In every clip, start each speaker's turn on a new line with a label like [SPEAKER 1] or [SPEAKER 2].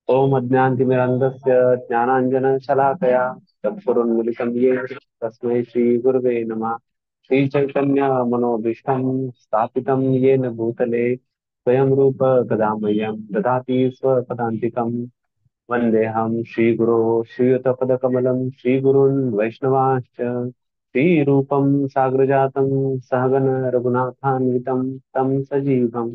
[SPEAKER 1] ओम अज्ञानतिमिरन्धस्य ज्ञानाञ्जनशलाकया चक्षुरुन्मिलितं येन तस्मै श्रीगुरवे नमः। श्रीचैतन्यमनोभीष्टं स्थापितं येन भूतले स्वयं रूप कदा मह्यं ददाति स्वपदान्तिकं। वन्देऽहं श्रीगुरो श्रीयुतपदकमलं श्रीगुरून् वैष्णवांश्च श्रीरूपं साग्रजातं सहगण रघुनाथान्वितं तं सजीवं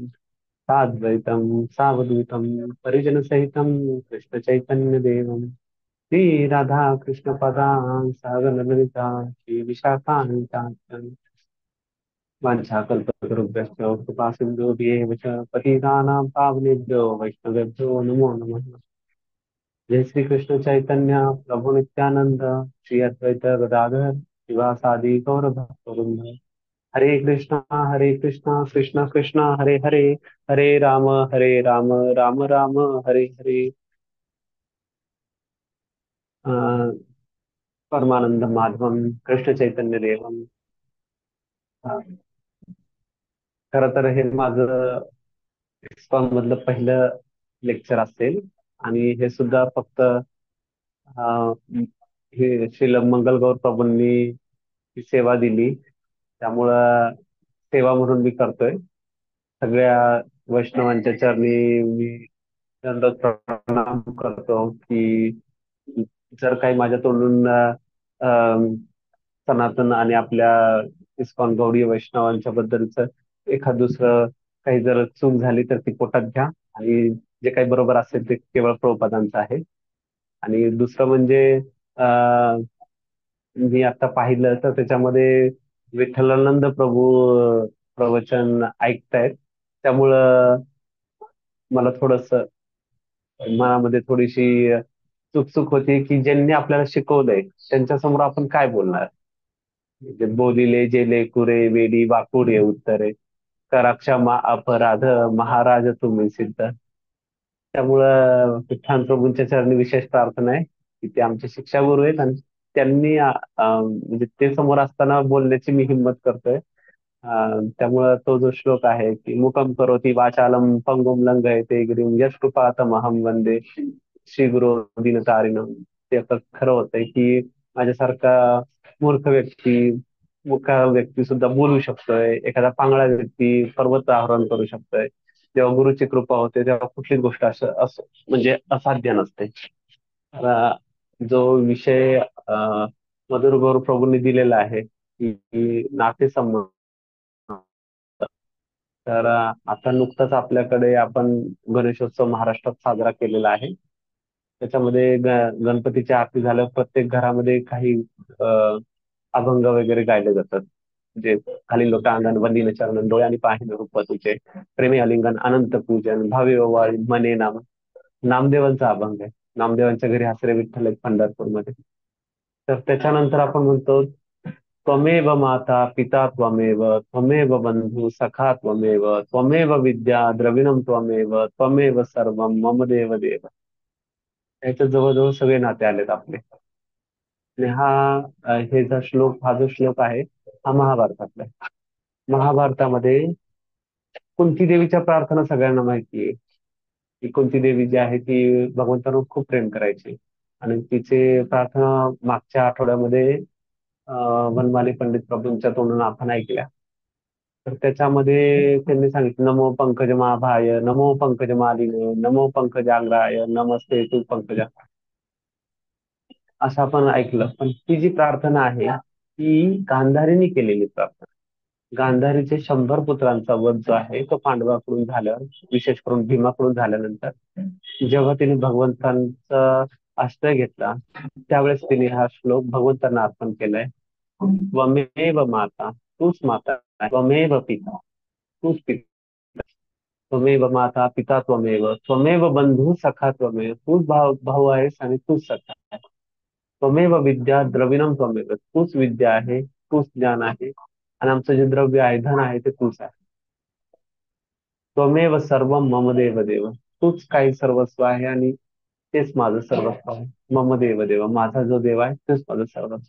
[SPEAKER 1] साद्वैतं सावधूतं परिजनसहितं कृष्णचैतन्यदेवं श्रीराधाकृष्णपदां सहगणललिता श्रीविशाखान्वितान् वाञ्छाकल्पतरुभ्यश्च कृपासिन्धुभ्येव च पतितानां पावनेभ्यो वैष्णवेभ्यो नमो नमः। जय श्री कृष्ण चैतन्य प्रभु नित्यानंद श्री अद्वैत गदाधर शिवासादि गौर भक्तवृंद। हरे कृष्णा कृष्ण कृष्ण हरे हरे, हरे राम राम राम हरे हरे। अं, परमानंद माधवम कृष्ण चैतन्य देवम। खरं तर हे माझं इस्कॉन मधलं पहिलं लेक्चर असेल आणि हे सुद्धा फक्त हे श्रील मंगलगौर प्रभूंनी ही सेवा दिली त्यामुळं सेवा म्हणून मी करतोय। सगळ्या वैष्णवांच्या चरणी मी दंडवत प्रणाम करतो की जर काही माझ्या तोंडून अं, सनातन आणि आपल्या इस्कॉन गौडी वैष्णवांच्या बद्दलच एखाद दुसरं काही जर चूक झाली तर ती पोटात घ्या आणि जे काही बरोबर असेल ते केवळ प्रभुपादांचं आहे। आणि दुसरं म्हणजे अं, मी आता पाहिलं तर त्याच्यामध्ये विठ्ठलानंद प्रभू प्रवचन ऐकतायत त्यामुळं मला थोडस मनामध्ये थोडीशी चुकचुक होती की ज्यांनी आपल्याला शिकवलंय त्यांच्यासमोर आपण काय बोलणार। म्हणजे बोलिले जे कुरे वेडी वाकुडे उत्तरे करा क्षमा अपराध महाराज तुम्ही सिद्ध। त्यामुळं विठ्ठल प्रभूंच्या चरणी विशेष प्रार्थना आहे की ते आमचे शिक्षागुरु आहेत आणि त्यांनी म्हणजे ते समोर असताना बोलण्याची मी हिंमत करतोय। त्यामुळं तो जो श्लोक आहे की मुखम करोति वाचालम पंगुम लंघयते गिरिम यत्कृपातमहं वंदे श्री गुरु दीनतारिणम। ते आता खरं होतंय की माझ्यासारखा मूर्ख व्यक्ती मुका व्यक्ती सुद्धा बोलू शकतोय, एखादा पांगळा व्यक्ती पर्वत आरोहण करू शकतोय। जेव्हा गुरुची कृपा होते तेव्हा कुठलीच गोष्ट असं म्हणजे असाध्य नसते। आता जो विषय मधुर गौर प्रभूंनी दिलेला आहे की नातेसंबंध, तर आता नुकताच आपल्याकडे आपण गणेशोत्सव महाराष्ट्रात साजरा केलेला आहे। त्याच्यामध्ये गणपतीच्या आरती झाल्यावर प्रत्येक घरामध्ये काही अ, अभंग वगैरे गायले जातात। जे खाली लोटा अंगण वंदिन चरणन डोळ्यांनी पाहिलं रूप तुझे प्रेमी आलिंगन अनंत पूजन भावे ओवाळी मने नाम। नामदेवांचा अभंग आहे। नामदेवांच्या घरी हसरे विठ्ठल आहेत पंढरपूरमध्ये। तर त्याच्यानंतर आपण म्हणतो त्वमेव माता पिता त्वमेव त्वमेव बंधू सखा त्वमेव त्वमेव विद्या द्रविणम त्वमेव त्वमेव सर्वम मम देव देव। याच्या जवळजवळ सगळे नाते आलेत आपले। आणि हा जो श्लोक आहे हा महाभारतातला आहे। महाभारतामध्ये कुंती देवीच्या प्रार्थना सगळ्यांना माहिती आहे की कुंती देवी जी आहे ती भगवंतांवर खूप प्रेम करायची आणि तिचे प्रार्थना मागच्या आठवड्यामध्ये वनमाली पंडित प्रभूंच्या तोंडून आपण ऐकल्या। तर त्याच्यामध्ये त्यांनी सांगितलं नमो पंकजमाभाय नमो पंकजमालिने नमो पंकजाग्राय नमस्ते तू पंकजा। असं आपण ऐकलं पण ती जी प्रार्थना आहे ती गांधारीने केलेली प्रार्थना। गांधारीचे 100 पुत्रांचा वध जो आहे तो पांडवाकडून झाल्यावर विशेष करून भीमाकडून झाल्यानंतर जेव्हा तिने भगवंतांचा आश्रय घेतला त्यावेळेस तिने हा श्लोक भगवंतांना अर्पण केलाय। त्वमेव माता तूच माता आहे, त्वमेव पिता तूच पिता, त्वमेव माता पिता त्वमेव त्वमेव बंधू सखा त्वमेव तूच भाऊ आहेस आणि तूच सखा आहे। त्वमेव विद्या द्रविणम त्वमेव तूच विद्या आहे तूच ज्ञान आहे आणि आमचं जे द्रव्य आहे धन आहे ते तूच आहे। त्वमेव सर्व मम देव देव तूच काही सर्वस्व आहे आणि तेच माझं सर्वस्व आहे। मम देव देव माझा जो देव आहे तेच माझं सर्वस्व।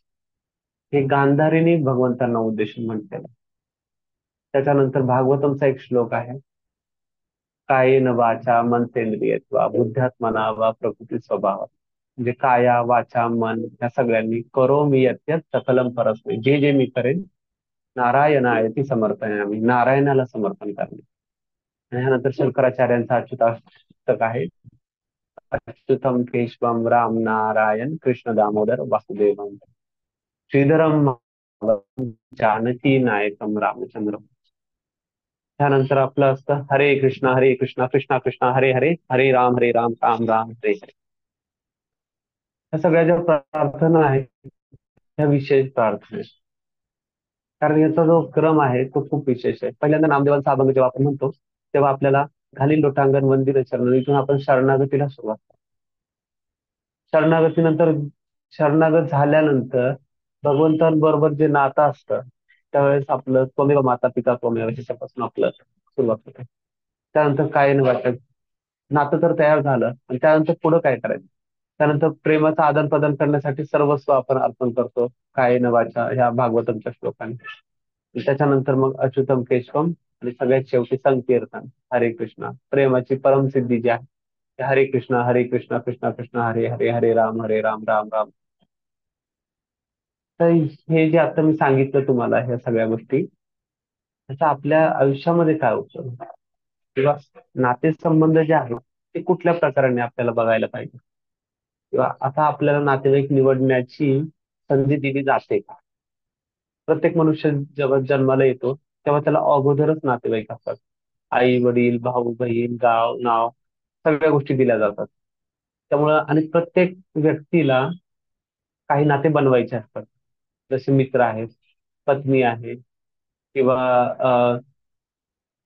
[SPEAKER 1] हे गांधारीने भगवंतांना उद्देशून म्हटलेलं आहे। त्याच्यानंतर भागवतमचा एक श्लोक आहे कायेन वाचा मनसेंद्रिय वा बुद्ध्यात्मना वा प्रकृती स्वभाव. म्हणजे काया वाचा मन या सगळ्यांनी करोमि यत् सकलम परस्मै, जे जे मी करेन नारायणायती समर्पयामि, नारायणाला समर्पण करणे. आणि ह्यानंतर शंकराचार्यांचा अच्युताष्टक आहे. अच्युतम केशवम राम नारायण कृष्ण दामोदर वासुदेवम श्रीधरम माधवम जानकी नायकम रामचंद्र. त्यानंतर आपलं असतं हरे कृष्णा कृष्णा कृष्णा हरे हरे, हरे राम राम राम हरे हरे. ह्या सगळ्या ज्या प्रार्थना आहेत ह्या विशेष प्रार्थना आहेत. कारण याचा जो क्रम आहे तो खूप विशेष आहे. पहिल्यांदा नामदेवांचा अभंग जेव्हा आपण म्हणतो तेव्हा आपल्याला घालील लोटांगण वंदिल चरण, इथून आपण शरणागतीला सुरुवात करतो. शरणागतीनंतर शरणागत झाल्यानंतर भगवंतांबरोबर जे नातं असतं त्यावेळेस आपलं त्वमेव माता पिता त्वमेव ह्याच्यापासून आपलं सुरुवात होते. त्यानंतर कायन वाचन, नातं तर तयार झालं आणि त्यानंतर पुढं काय करायचं. त्यानंतर प्रेमाचं आदान प्रदान करण्यासाठी सर्वस्व आपण अर्पण करतो कायन वाचा ह्या भागवतांच्या श्लोकांनी. त्याच्यानंतर मग अच्युतम केशवम आणि सगळ्यात शेवटी संकीर्तन हरे कृष्णा, प्रेमाची परमसिद्धी जी आहे ते हरे कृष्णा कृष्णा कृष्णा हरे हरे, हरे राम राम राम. तर हे जे आता मी सांगितलं तुम्हाला ह्या सगळ्या गोष्टी त्याचा आपल्या आयुष्यामध्ये काय उपयोग किंवा नातेसंबंध जे आहेत ते कुठल्या प्रकाराने आपल्याला बघायला पाहिजे, किंवा आता आपल्याला नातेवाईक निवडण्याची संधी दिली जाते का. प्रत्येक मनुष्य जेव्हा जन्माला येतो तेव्हा त्याला अगोदरच नातेवाईक असतात. आई वडील भाऊ बहीण गाव नाव सगळ्या गोष्टी दिल्या जातात. त्यामुळं आणि प्रत्येक व्यक्तीला काही नाते बनवायचे असतात. जसे मित्र आहेत, पत्नी आहे, किंवा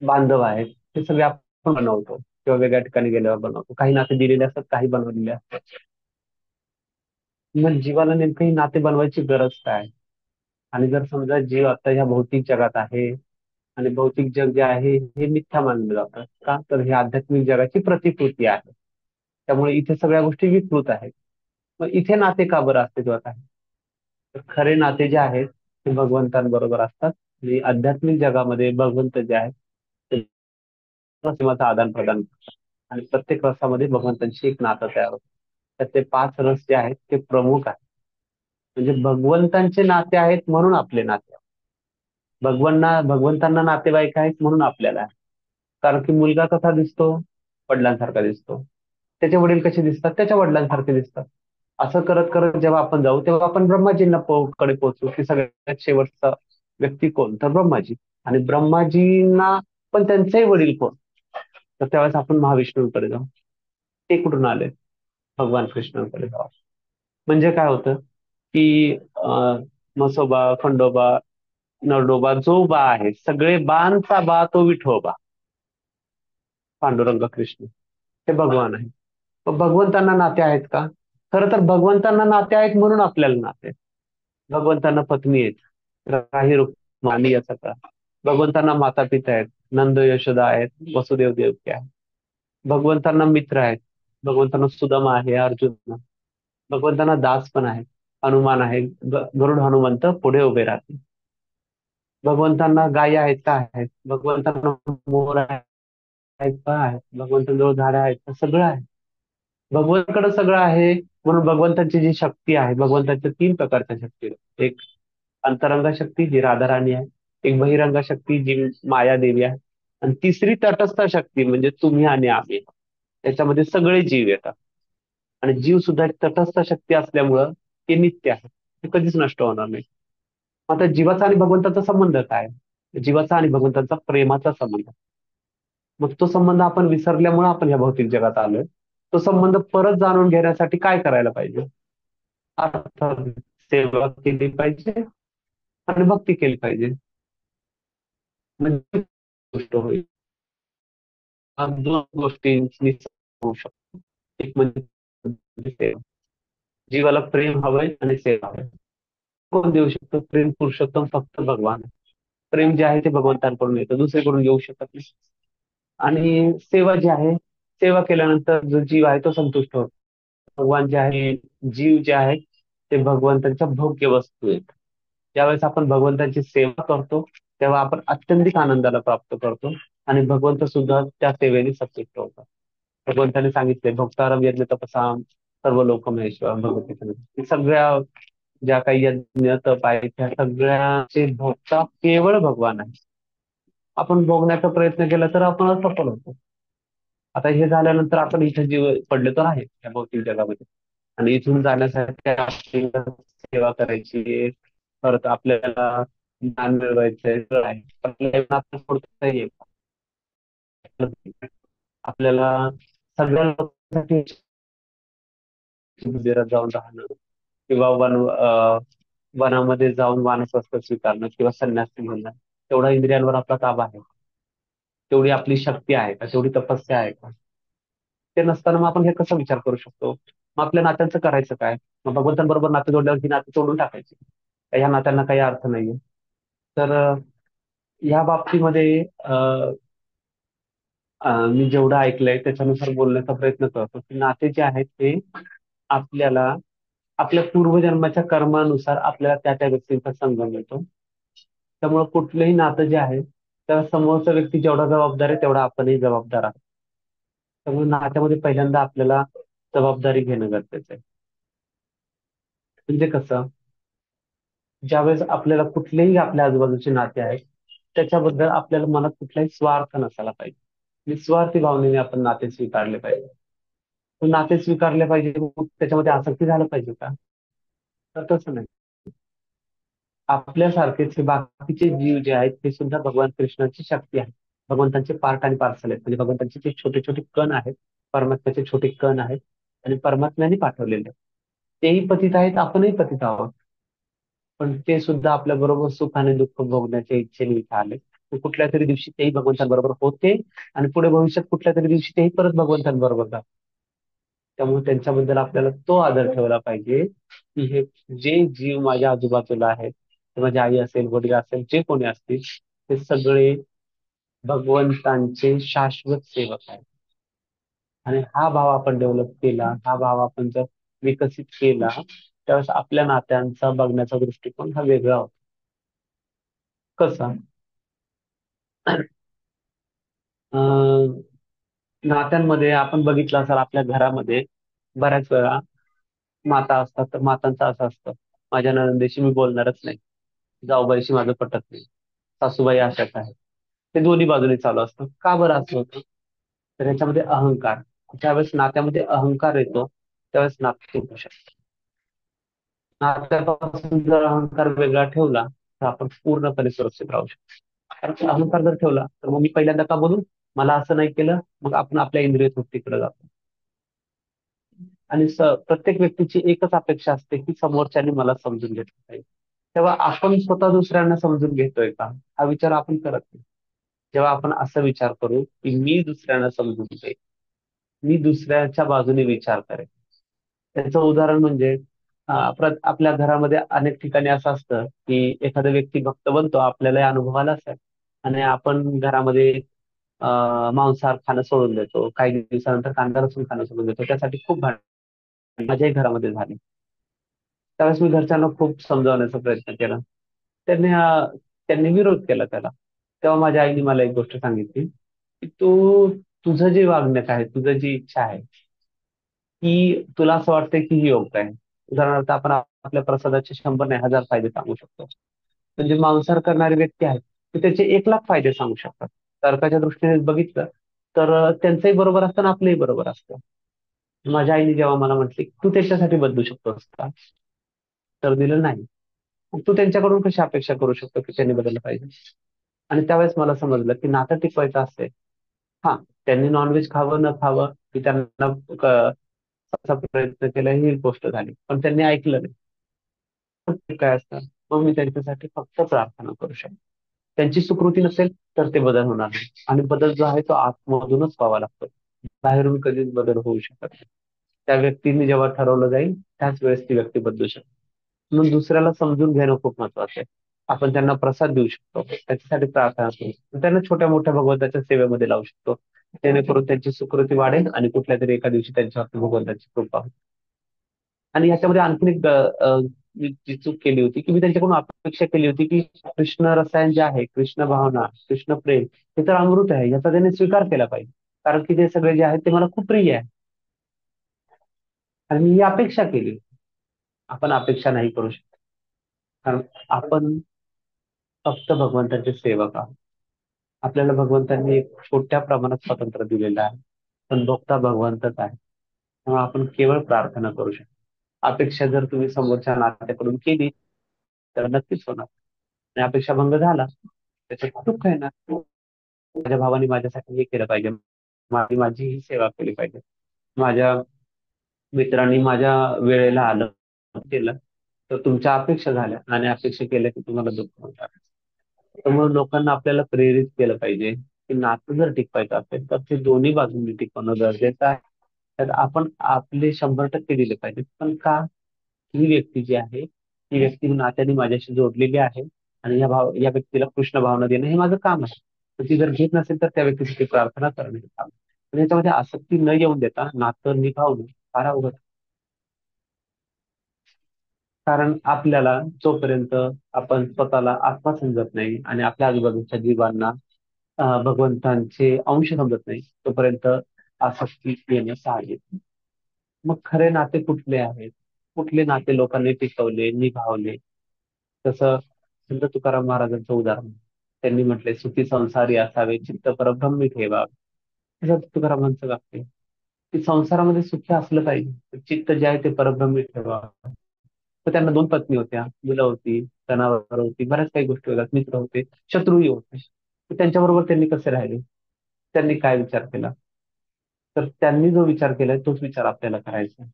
[SPEAKER 1] बांधव आहेत, हे सगळे आपण बनवतो किंवा वेगळ्या ठिकाणी गेल्यावर बनवतो. काही नाते दिलेले असतात, काही बनवलेले असतात. मग जीवाला नेमकं ही नाते बनवायची गरज काय. आणि जर समजा जीव आता ह्या भौतिक जगात आहे आणि भौतिक जग जे आहे हे मिथ्या मानलं जातं का, तर हे आध्यात्मिक जगाची प्रतिकृती आहे. त्यामुळे इथे सगळ्या गोष्टी विकृत आहेत. मग इथे नाते का बरं अस्तित्वात आहे. तर खरे नाते जे आहेत ते भगवंतांबरोबर असतात. आणि आध्यात्मिक जगामध्ये भगवंत जे आहेत ते रसाचं आदान प्रदान करतात. आणि प्रत्येक रसामध्ये भगवंतांची एक नातं तयार होतं. तर ते 5 रस जे आहेत ते प्रमुख आहेत. म्हणजे भगवंतांचे नाते आहेत म्हणून आपले नाते आहेत. भगवंतांना नातेवाईक आहेत म्हणून आपल्याला आहे. कारण की मुलगा कसा दिसतो, वडिलांसारखा दिसतो. त्याचे वडील कसे दिसतात, त्याच्या वडिलांसारखे दिसतात. असं करत करत जेव्हा आपण जाऊ तेव्हा आपण ब्रह्माजींना कडे पोहोचू की सगळ्यात शेवटचा व्यक्ती कोण, तर ब्रह्माजी. आणि ब्रह्माजींना पण त्यांचेही वडील कोण, तर त्यावेळेस आपण महाविष्णूंकडे जाऊ. ते कुठून आले, भगवान कृष्णांकडे जाऊ. म्हणजे काय होतं की म्हसोबा खंडोबा नरडोबा जो बा आहे, सगळे बांचा बा तो विठोबा, पांडुरंग कृष्ण ते भगवान आहे. मग भगवंतांना नाते आहेत का. खरं तर भगवंतांना नाते आहेत म्हणून आपल्याला नाते आहेत. भगवंतांना पत्नी आहेत, राही रुक्मानी याचा का. भगवंतांना माता पिता आहेत, नंद यशोदा आहेत, वसुदेव देवकी आहेत. भगवंतांना मित्र आहेत, भगवंतांना सुदामा आहे, अर्जुन आहे. भगवंतांना दास पण आहेत, हनुमान आहे, गरुड हनुमंत पुढे उभे राहतील. भगवंतांना गायी आहेत का, आहेत. भगवंतांना मोर आहेत का, आहेत. भगवंतांजवळ झाडं आहेत का, सगळं आहे. भगवंताकडे सगळं आहे. म्हणून भगवंताची जी शक्ती आहे, भगवंताच्या 3 प्रकारच्या शक्ती आहेत. एक अंतरंग शक्ती जी राधाराणी आहे, एक बहिरंग शक्ती जी माया देवी आहे, आणि तिसरी तटस्थ शक्ती म्हणजे तुम्ही आणि आम्ही. त्याच्यामध्ये सगळे जीव येतात. आणि जीव सुद्धा एक तटस्थ शक्ती असल्यामुळं ते नित्य आहे, ते कधीच नष्ट होणार नाही. आता जीवाचा आणि भगवंताचा संबंध काय. जीवाचा आणि भगवंताचा प्रेमाचा संबंध. मग तो संबंध आपण विसरल्यामुळे आपण या भौतिक जगात आलोय. तो संबंध परत जाणून घेण्यासाठी काय करायला पाहिजे. अर्थात सेवा केली पाहिजे आणि भक्ती केली पाहिजे. म्हणजे गोष्ट होईल. हा 2 गोष्टींनी होऊ शकतो. एक म्हणजे सेवा. जीवाला प्रेम हवंय आणि सेवा हवंय. कोण देऊ शकतो प्रेम, पुरुषोत्तम फक्त भगवान. प्रेम जे आहे ते भगवंतांकडून येतं, दुसरीकडून येऊ शकत नाही. आणि सेवा जी आहे, सेवा केल्यानंतर जो जीव आहे तो संतुष्ट होतो. भगवान जे आहे, जीव जे आहे ते भगवंतांच्या भोग्य वस्तू आहेत. ज्यावेळेस आपण भगवंताची सेवा करतो तेव्हा आपण अत्यंतिक आनंदाला प्राप्त करतो. आणि भगवंत सुद्धा त्या सेवेने संतुष्ट होतात. भगवंताने सांगितले भक्तारम यज्ञ तपसाम सर्व लोक महेश्वर भगवती सगळ्या ज्या काही यज्ञ तप आहेत त्या सगळ्याचे भोगता केवळ भगवान आहे. आपण भोगण्याचा प्रयत्न केला तर आपण असफल होतो. आता हे झाल्यानंतर आपण इथे जीव पडले तर आहे या भौतिक जगामध्ये, आणि इथून जाण्यासाठी आपल्याला सेवा करायची आहे. परत आपल्याला ज्ञान मिळवायचंय तर आहे. आपल्याला आपण सोडता येईल आपल्याला सगळ्या लोकांसाठी मंदिरात जाऊन राहणं किंवा वनामध्ये जाऊन वानप्रस्थ स्वीकारणं किंवा संन्यासी म्हणणं, तेवढा इंद्रियांवर आपला ताबा आहे, तेवढी आपली शक्ती आहे का, तेवढी तपस्या आहे का? ते नसताना मग आपण हे कसं विचार करू शकतो? मग आपल्या नात्यांचं करायचं काय? मग भगवंतांबरोबर नाते जोडल्यावर ही नाते तोडून टाकायची, ह्या नात्यांना काही अर्थ नाहीये. तर ह्या बाबतीमध्ये मी जेवढं ऐकलंय त्याच्यानुसार बोलण्याचा प्रयत्न करतो की नाते जे आहेत ते आपल्याला आपल्या पूर्वजन्माच्या कर्मानुसार आपल्याला त्या त्या व्यक्तींचा संग मिळतो. त्यामुळे कुठलंही नातं जे आहे त्या समोरचा व्यक्ती जेवढा जबाबदार आहे तेवढा आपणही जबाबदार आहोत. त्यामुळे नात्यामध्ये पहिल्यांदा आपल्याला जबाबदारी घेणं गरजेचं आहे. म्हणजे कसं, ज्यावेळेस आपल्याला कुठलेही आपल्या आजूबाजूचे नाते आहेत त्याच्याबद्दल आपल्याला मनात कुठलाही स्वार्थ नसायला पाहिजे. निस्वार्थी भावनेने आपण नाते स्वीकारले पाहिजे. पण नाते स्वीकारले पाहिजे मग त्याच्यामध्ये आसक्ती झालं पाहिजे का? तर तसं नाही. आपल्यासारखेच हे बाकीचे जीव जे आहेत ते सुद्धा भगवान कृष्णाची शक्ती आहे. भगवंतांचे पार्ट आणि पार्सल आहेत, म्हणजे भगवंतांचे जे छोटे छोटे कण आहेत, परमात्म्याचे छोटे कण आहेत आणि परमात्म्याने पाठवलेले आहेत. तेही पतित आहेत, आपणही पतित आहोत. पण ते सुद्धा आपल्या बरोबर सुख आणि दुःख भोगण्याच्या इच्छेने इथे आले. तर कुठल्या तरी दिवशी तेही भगवंतांबरोबर होते आणि पुढे भविष्यात कुठल्या तरी दिवशी तेही परत भगवंतांबरोबर जातात. त्यामुळे त्यांच्याबद्दल आपल्याला तो आदर ठेवला पाहिजे की हे जे जीव माझ्या आजूबाजूला आहेत, ते माझी आई असेल, वडील असेल, जे कोणी असतील, ते सगळे भगवंतांचे शाश्वत सेवक आहेत. आणि हा भाव आपण डेव्हलप केला, हा भाव आपण जर विकसित केला, त्यावेळेस आपल्या नात्यांचा बघण्याचा दृष्टिकोन हा वेगळा होतो. कसा? अं, नात्यांमध्ये आपण बघितलं असाल आपल्या घरामध्ये बऱ्याच वेळा माता असतात, तर मातांचं असं असतं, माझ्या नणंदेशी मी बोलणारच नाही, जाऊबाईशी माझं पटत नाही, सासूबाई अशाच आहेत. ते दोन्ही बाजूने चालू असतं. का बरं असं होतं? तर ह्याच्यामध्ये अहंकार, ज्यावेळेस नात्यामध्ये अहंकार येतो त्यावेळेस नातं तुटू शकतं. नात्यापासून जर अहंकार वेगळा ठेवला तर आपण पूर्णपणे सुरक्षित राहू शकतो. कारण अहंकार जर ठेवला तर मग मी पहिल्यांदा का बोलू, मला असं नाही केलं, मग आपण आपल्या इंद्रिय तृप्तीकडे जातो. आणि प्रत्येक व्यक्तीची एकच अपेक्षा असते की समोरच्याने मला समजून घेतलं पाहिजे. तेव्हा आपण स्वतः दुसऱ्यांना समजून घेतोय का, हा विचार आपण करत नाही. जेव्हा आपण असा विचार करू की मी दुसऱ्यांना समजून घेईन, मी दुसऱ्याच्या बाजूने विचार करेन. त्याचं उदाहरण म्हणजे आपल्या घरामध्ये अनेक ठिकाणी असं असतं की एखादा व्यक्ती भक्त बनतो, आपल्याला अनुभव आला असेल, आणि आपण घरामध्ये मांसाहार खाणं सोडून देतो, काही दिवसानंतर कांदा लसूण खाणं सोडून देतो, त्यासाठी खूप भांडण माझ्याही घरामध्ये झाली. त्यावेळेस मी घरच्यांना खूप समजावण्याचा प्रयत्न केला. त्यांनी त्यांनी विरोध केला त्याला. तेव्हा माझ्या आईने मला एक गोष्ट सांगितली की तू, तुझं जे वागणं आहे, तुझं जी इच्छा आहे की तुला असं वाटतंय की ही योग्य आहे. उदाहरणार्थ आपण आपल्या प्रसादाचे 100 नाही 1000 फायदे सांगू शकतो. म्हणजे मांसाहार करणारे व्यक्ती आहेत ते त्याचे 1,00,000 फायदे सांगू शकतात. तर्काच्या दृष्टीने बघितलं तर त्यांचंही बरोबर असतं आणि आपलंही बरोबर असतं. माझ्या आईने जेव्हा मला म्हटली तू त्याच्यासाठी बदलू शकतोस का, तर दिलं नाही. मग तू त्यांच्याकडून कशी अपेक्षा करू शकतो की त्यांनी बदललं पाहिजे? आणि त्यावेळेस मला समजलं की नातं टिकवायचं असेल, हा, त्यांनी नॉनव्हेज खावं न खावं की त्यांना असा प्रयत्न केला ही गोष्ट झाली, पण त्यांनी ऐकलं नाही. ते काय असतं, मग मी त्यांच्यासाठी फक्त प्रार्थना करू शकतो. त्यांची सुकृती नसेल तर ते बदल होणार नाही, आणि बदल जो आहे तो आतमधूनच व्हावा लागतो. बाहेरून कधीच बदल होऊ शकत नाही. त्या व्यक्तीने जेव्हा ठरवलं जाईल त्याच वेळेस ती व्यक्ती बदलू शकते. म्हणून दुसऱ्याला समजून घेणं खूप महत्वाचं आहे. आपण त्यांना प्रसाद देऊ शकतो, त्याच्यासाठी प्रार्थना करू शकतो, त्यांना छोट्या मोठ्या भगवंताच्या सेवेमध्ये लावू शकतो, जेणेकरून त्यांची सुकृती वाढेल आणि कुठल्या तरी एका दिवशी त्यांच्यावर भगवंताची कृपा होईल. आणि याच्यामध्ये आणखीन एक मी जी चूक केली होती की मी त्यांच्याकडून अपेक्षा केली होती की कृष्ण रसायन जे आहे, कृष्ण भावना, कृष्ण प्रेम, हे तर अमृत आहे, याचा त्याने स्वीकार केला पाहिजे. कारण की ते सगळे जे आहे ते मला खूप प्रिय आहे आणि मी ही अपेक्षा केली. आपण अपेक्षा नाही करू शकत, कारण आपण फक्त भगवंताचे सेवक आहोत. आपल्याला भगवंतांनी एक छोट्या प्रमाणात स्वातंत्र्य दिलेलं आहे, पण भोगता भगवंतच आहे. तेव्हा आपण केवळ प्रार्थना करू शकतो. अपेक्षा जर तुम्ही समोरच्या नात्याकडून केली तर नक्कीच होणार, आणि अपेक्षा भंग झाला त्याच्यात दुःख येणार. माझ्या भावाने माझ्यासाठी हे केलं पाहिजे, माझी ही सेवा केली पाहिजे, माझ्या मित्रांनी माझ्या वेळेला आलं केलं, तर तुमच्या अपेक्षा झाल्या आणि अपेक्षा केल्या की तुम्हाला दुःख होणार. त्यामुळे लोकांना आपल्याला प्रेरित केलं पाहिजे की नातं जर टिकवायचं असेल तर ते दोन्ही बाजूंनी टिकवणं गरजेचं आहे. तर आपण आपले 100% दिले पाहिजे, पण का? ही व्यक्ती जी आहे ही व्यक्ती नात्याने माझ्याशी जोडलेली आहे, आणि या व्यक्तीला कृष्ण भावना देणं हे माझं काम आहे. तर ती जर घेत नसेल तर त्या व्यक्तीसाठी प्रार्थना करणं हे काम आहे. पण याच्यामध्ये आसक्ती न येऊन देता नातं निभावणं फार अवघड आहे. कारण आपल्याला जोपर्यंत आपण स्वतःला आत्मा समजत नाही आणि आपल्या आजूबाजूच्या जीवांना भगवंतांचे अंश समजत नाही, तोपर्यंत आसक्ती येणं साहजिक आहे. मग खरे नाते कुठले आहेत? कुठले नाते लोकांनी टिकवले, निभावले? तसं संत तुकाराम महाराजांचं उदाहरण. त्यांनी म्हटले, सुखी संसारी असावे, चित्त परब्रह्मी ठेवा. असं तुकारामांचं वाक्य आहे. की संसारामध्ये सुखी असलं पाहिजे, चित्त जे आहे ते परब्रह्मी ठेवा. तर त्यांना 2 पत्नी होत्या, मुलं होती, जनावर होती, बऱ्याच काही गोष्टी होत्या, मित्र होते, शत्रूही होते. तर त्यांच्याबरोबर त्यांनी कसे राहिले? त्यांनी काय विचार केला? तर त्यांनी जो विचार केलाय तोच विचार आपल्याला करायचा आहे.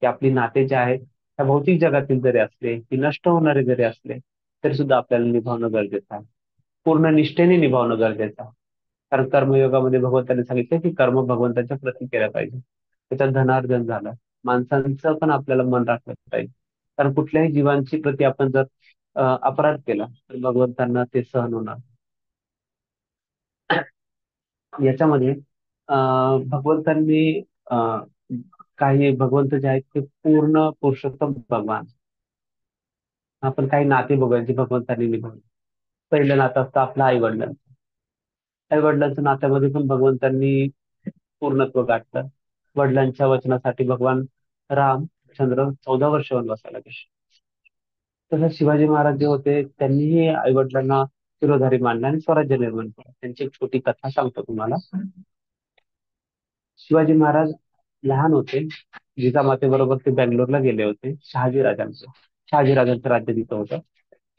[SPEAKER 1] की आपली नाते जे आहेत, त्या भौतिक जगातील जरी असले, की नष्ट होणारे जरी असले, तरी सुद्धा आपल्याला निभावणं गरजेचं आहे. पूर्ण निष्ठेने निभावणं गरजेचं आहे. कारण कर्मयोगामध्ये भगवंतांनी सांगितलं की कर्म भगवंताच्या प्रती केलं पाहिजे. त्याच्यात धनार्जन झालं. माणसांचं पण आपल्याला मन राखलं पाहिजे. कारण कुठल्याही जीवांची प्रती आपण जर अपराध केला तर भगवंतांना ते सहन होणार. याच्यामध्ये भगवंतांनी अं, काही भगवंत जे आहेत ते पूर्ण पुरुषोत्तम भगवान. आपण काही नाते बघूया जे भगवंतांनी निभावली. पहिलं नातं असतं आपलं आई वडिलांचं. आई वडिलांच्या नात्यामध्ये पण भगवंतांनी पूर्णत्व गाठलं. वडिलांच्या वचनासाठी भगवान रामचंद्र 14 वर्ष वनवासाला गेले. तसं शिवाजी महाराज जे होते त्यांनीही आई वडिलांना शिरोधारी मानलं आणि स्वराज्य निर्माण केलं. त्यांची एक छोटी कथा सांगतो तुम्हाला. शिवाजी महाराज लहान होते, जिजामातेबरोबर ते बेंगलोरला गेले होते शहाजी राजांचं राज्य तिथं होतं.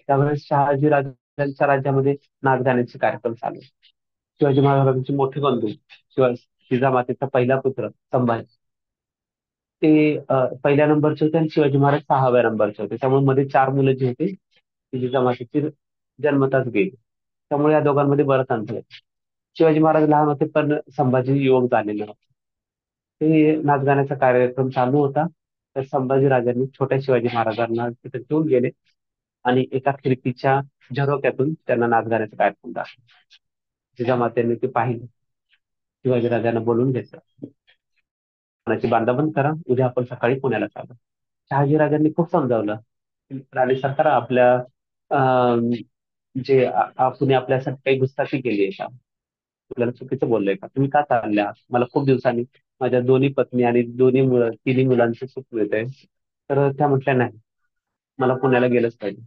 [SPEAKER 1] त्यावेळेस शहाजी राजांच्या राज्यामध्ये नागदाण्याचे कार्यक्रम चालू. शिवाजी महाराजांचे मोठे बंधू जिजामातेचा पहिला पुत्र संभाजी, ते पहिल्या नंबरचे होते आणि शिवाजी महाराज 6व्या नंबरचे होते. त्यामुळे मध्ये 4 मुलं जी होती ती जिजामातेची जन्मताच गेली. त्यामुळे या दोघांमध्ये बरंच अंतर आहे. शिवाजी महाराज लहान होते पण संभाजी युवक झालेले होते. ते नाचगाण्याचा कार्यक्रम चालू होता, तर संभाजी राजांनी छोट्या शिवाजी महाराजांना तिथे घेऊन गेले आणि एका खिडकीच्या झरोक्यातून त्यांना नाचगाण्याचा कार्यक्रम दाखवला. जिजामातेने ते पाहिलं. शिवाजी राजांना बोलून घेतलं, "मनाची बांधा बंद करा, उद्या आपण सकाळी पुण्याला चालू." शहाजीराजांनी खूप समजावलं. राणी सरकार आपल्या अं, जे कुणी आपल्यासाठी काही गुस्ताखी केली आहे का? आपल्याला चुकीचं बोललंय का? तुम्ही का चालले आहात? मला खूप दिवसांनी माझ्या दोन्ही पत्नी आणि दोन्ही मुलं, तिन्ही मुलांचं सुख मिळतंय. तर त्या म्हटल्या, नाही, मला पुण्याला गेलंच पाहिजे.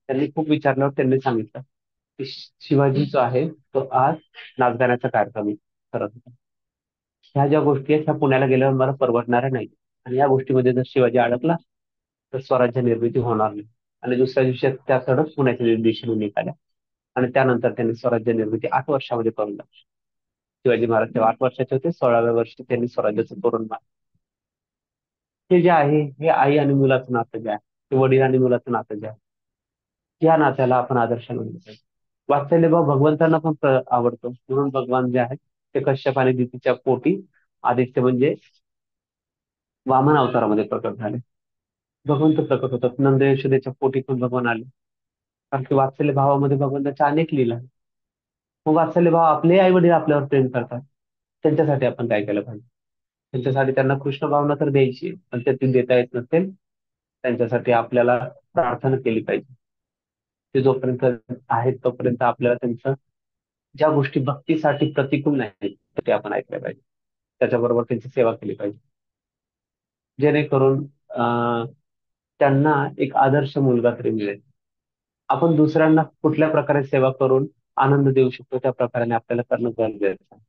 [SPEAKER 1] त्यांनी खूप विचारल्यावर त्यांनी सांगितलं की शिवाजी जो आहे तो आज नाचगाण्याचा कार्यक्रम करत होता. ह्या ज्या गोष्टी आहेत ह्या पुण्याला गेल्यावर मला परवडणाऱ्या नाही, आणि या गोष्टीमध्ये जर शिवाजी अडकला तर स्वराज्य निर्मिती होणार नाही. आणि दुसऱ्या दिवशी त्या चढत पुण्याच्या दिशेने निघाल्या आणि त्यानंतर त्यांनी स्वराज्य निर्मिती 8 वर्षामध्ये करून टाकली. शिवाजी महाराज तेव्हा 8 वर्षाचे होते, 16व्या वर्षी त्यांनी स्वराज्याचं तोरण मारलं. हे जे आहे हे आई आणि मुलाचं नातं जे आहे, ते वडील आणि मुलाचं नातं जे आहे, या नात्याला आपण आदर्श मानलं पाहिजे. वात्सल्यभाव भगवंतांना पण आवडतो, म्हणून भगवान जे आहेत ते कश्यप आणि दितीच्या पोटी आदित्य म्हणजे वामन अवतारामध्ये प्रकट झाले. भगवंत प्रकट होतात. नंद यशोदेच्या पोटी पण भगवान आले. कारण की वात्सल्य भावामध्ये भगवंताच्या अनेक लीला आहेत. मग वात्सल्य भाव आपले आई वडील आपल्यावर प्रेम करतात, त्यांच्यासाठी आपण काय केलं पाहिजे? त्यांच्यासाठी त्यांना कृष्ण भावना तर द्यायची, पण त्यातून देता येत नसेल त्यांच्यासाठी आपल्याला प्रार्थना केली पाहिजे. ते जोपर्यंत आहेत तोपर्यंत आपल्याला त्यांचं ज्या गोष्टी भक्तीसाठी प्रतिकूल नाही ते आपण ऐकल्या पाहिजे. त्याच्याबरोबर त्यांची सेवा केली पाहिजे, जेणेकरून त्यांना एक आदर्श मुलगा तरी मिळेल. आपण दुसऱ्यांना कुठल्या प्रकारे सेवा करून आनंद देऊ शकतो त्या प्रकारे आपल्याला करणं गरजेचं आहे.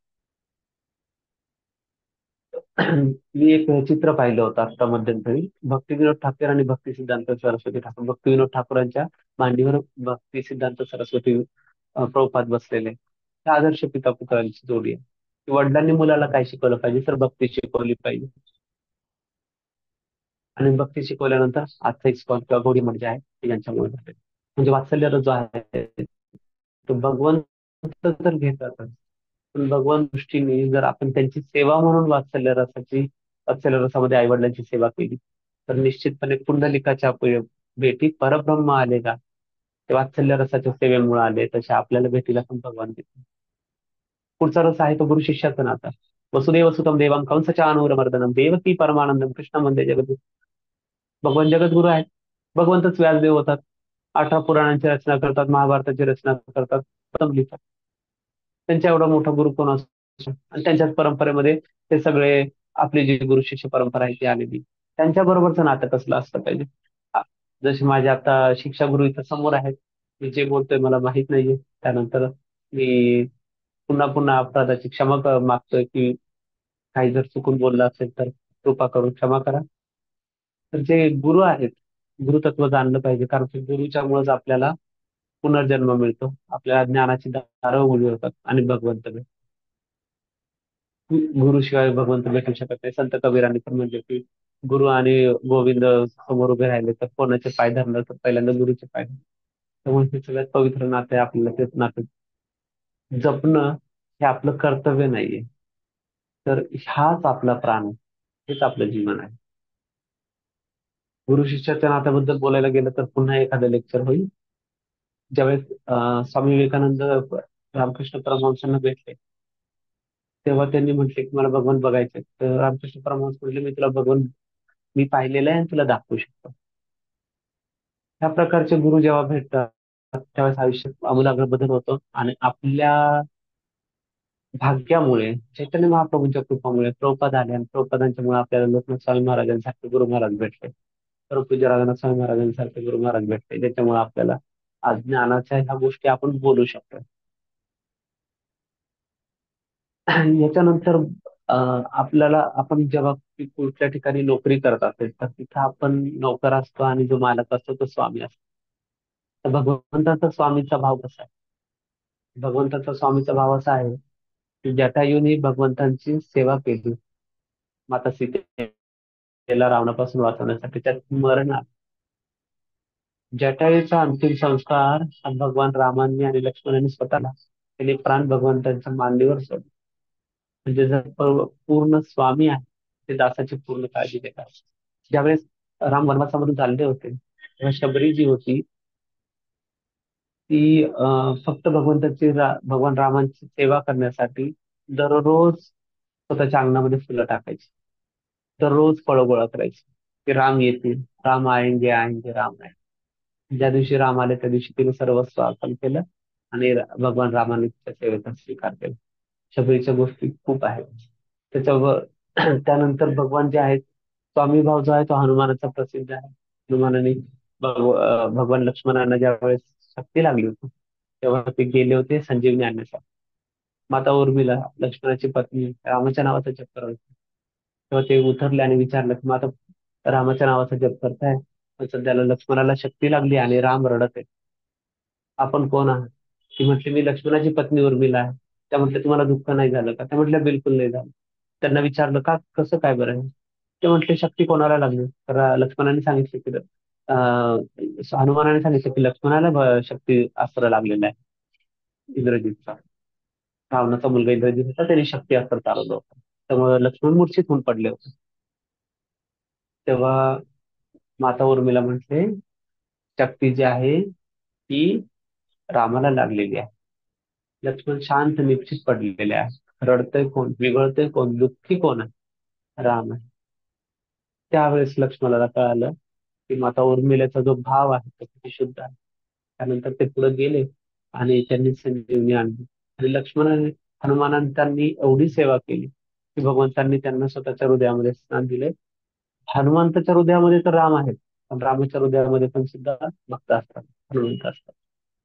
[SPEAKER 1] मी एक चित्र पाहिलं होतं आता मध्यंतरी, भक्तिविनोद ठाकूर आणि भक्ती सिद्धांत सरस्वती ठाकूर. भक्तिविनोद ठाकूरांच्या मांडीवर भक्ती सिद्धांत सरस्वती प्रभुपाद बसलेले. हे आदर्श पिता पुत्रांची जोडी आहे. की वडिलांनी मुलाला काय शिकवलं पाहिजे, तर भक्ती शिकवली पाहिजे. आणि भक्ती शिकवल्यानंतर आजचा इस्कॉन किंवा गौडी म्हणजे आहे ते यांच्यामुळे झाले. म्हणजे वात्सल्य रस जो आहे तो भगवंत तर घेतातच, पण भगवान दृष्टीने जर आपण त्यांची सेवा म्हणून वात्सल्य रसामध्ये आई वडिलांची सेवा केली, तर निश्चितपणे पुंडलिकाच्या भेटी परब्रह्म आले का, ते वात्सल्य रसाच्या सेवेमुळे आले तसे आपल्याला भेटीला पण भगवान देतो. पुढचा रस आहे तो गुरु शिष्याचा नाता. वसुदेव सुतम देवम कंसच्या अनुरमर्दनम देवकी परमानंदम कृष्ण वंदे जगद्गुरु. भगवान जगद्गुरु आहेत. भगवंतच व्यासदेव होतात. 18 पुराणांची रचना करतात, महाभारताची रचना करतात, उत्तम लिहितात. त्यांच्या एवढा मोठा गुरु कोण असतो, आणि त्यांच्याच परंपरेमध्ये ते सगळे आपली जी गुरु शिष्य परंपरा आहे ती आलेली. त्यांच्या बरोबरचं नातं कसलं असलं पाहिजे. आ- जसे माझे आता शिक्षा गुरु इथं समोर आहेत, मी जे बोलतोय मला माहित नाहीये. त्यानंतर मी पुन्हा पुन्हा अपराधाची क्षमा मागतोय की काही जर चुकून बोललं असेल तर कृपा करून क्षमा करा. तर जे गुरु आहेत, गुरुतत्व जाणलं पाहिजे, कारण की गुरुच्या मुळेच आपल्याला पुनर्जन्म मिळतो, आपल्याला ज्ञानाची दारं उघडी होतात आणि भगवंत भेटतो. गुरुशिवाय भगवंत भेटू शकत नाही. संत कबीरांनी पण म्हणजे की गुरु आणि गोविंद समोर उभे राहिले तर कोणाचे पाय धरलं, तर पहिल्यांदा गुरुचे पाय धरले. त्यामुळे हे सगळ्यात पवित्र नाते आहे आपल्याला, तेच नातं जपणं हे आपलं कर्तव्य नाहीये. तर हाच आपला प्राण आहे, हेच आपलं जीवन आहे. गुरु शिष्याच्या नात्याबद्दल बोलायला गेलं तर पुन्हा एखादं लेक्चर होईल. ज्यावेळेस स्वामी विवेकानंद रामकृष्ण परमहंसांना भेटले, तेव्हा त्यांनी म्हटले की मला भगवान बघायचे. तर रामकृष्ण परमहंस म्हटले मी तुला भगवान मी पाहिलेलं आहे आणि तुला दाखवू शकतो. ह्या प्रकारचे गुरु जेव्हा भेटतात त्यावेळेस आयुष्यात आमूलाग्र बदल होतो, आणि आपल्या भाग्यामुळे चैतन्य महाप्रभूंच्या कृपामुळे प्रभुपाद आले, आणि प्रभुपादांच्यामुळे आपल्याला लोकनाथ स्वामी महाराजांसारखे गुरु महाराज भेटले. परमपूज्य राधानाथ स्वामी महाराजांसारखे गुरु महाराज भेटले, ज्याच्यामुळे आपल्याला आज ज्ञानाच्या ह्या गोष्टी आपण बोलू शकतो. याच्यानंतर आपल्याला आपण जेव्हा कुठल्या ठिकाणी नोकरी करत असेल तर तिथं आपण नोकर असतो आणि जो मालक असतो तो स्वामी असतो. तर भगवंताचा स्वामीचा भाव कसा आहे? भगवंताचा स्वामीचा भाव असा आहे की जटायूने भगवंतांची सेवा केली. माता सीतेला रावणापासून वाचवण्यासाठी त्यात मरण आलं. जटायूचा अंतिम संस्कार हा भगवान रामांनी आणि लक्ष्मणांनी स्वतःला त्यांनी प्राण भगवंतांच्या मांडीवर सोडले. म्हणजे जर पूर्ण स्वामी आहे ते दासाची पूर्ण काळजी घेतात. ज्यावेळेस राम वनवासामधून चालले होते तेव्हा शबरी जी होती ती फक्त भगवान रामांची सेवा करण्यासाठी दररोज स्वतःच्या अंगणामध्ये फुलं टाकायची. दररोज फळं गोळा करायची की राम येतील, राम आएंगे आएंगे राम आएंगे. ज्या दिवशी राम आले त्या दिवशी तिने सर्वस्व अर्पण केलं आणि भगवान रामाने तिच्या सेवेचा स्वीकार केला. शबरीच्या गोष्टी खूप आहेत. त्याच्यावर त्यानंतर भगवान जे आहेत, स्वामी भाव जो आहे तो हनुमानाचा प्रसिद्ध आहे. हनुमानाने भगवान लक्ष्मणांना ज्या वेळेस शक्ती लागली होती तेव्हा ते गेले होते संजीवनी आणण्यासाठी. माता उर्मिला लक्ष्मणाची पत्नी रामाच्या नावाचा जप करत होती. तेव्हा ते उतरले आणि विचारलं की माता रामाच्या नावाचा जप करताय, पण सध्याला लक्ष्मणाला शक्ती लागली आणि राम रडत आहे, आपण कोण आहात? ती म्हटली मी लक्ष्मणाची पत्नी उर्मिला आहे. त्या म्हटल्या तुम्हाला दुःख नाही झालं का? त्या म्हटल्या बिलकुल नाही झालं. त्यांना विचारलं का, कसं काय बरं आहे? ते म्हटले शक्ती कोणाला लागली? तर लक्ष्मणाने सांगितले की हनुमानाने सांगितलं की लक्ष्मणाला शक्ती अस्त्र लागलेलं आहे इंद्रजितचा. रावणाचा मुलगा इंद्रजित होता, त्याने शक्ती अस्त्र चालवलं होतं. त्यामुळे लक्ष्मण मूर्छित होऊन पडले होते. तेव्हा माता उर्मिला म्हटले शक्ती जी आहे ती रामाला लागलेली आहे. लक्ष्मण शांत निश्चित पडलेले आहे. रडतंय कोण, विगळतंय कोण, दुःखी कोण आहे? राम आहे. त्यावेळेस लक्ष्मणाला कळालं की माता उर्मिलेचा जो भाव आहे तो किती शुद्ध आहे. त्यानंतर ते पुढे गेले आणि त्यांनी संजीवनी आणली. आणि लक्ष्मण हनुमानांनी त्यांनी एवढी सेवा केली की भगवंतांनी त्यांना स्वतःच्या हृदयामध्ये स्थान दिले. हनुमंताच्या हृदयामध्ये तर राम आहेत, पण रामाच्या हृदयामध्ये पण सुद्धा भक्त असतात, हनुमंत असतात.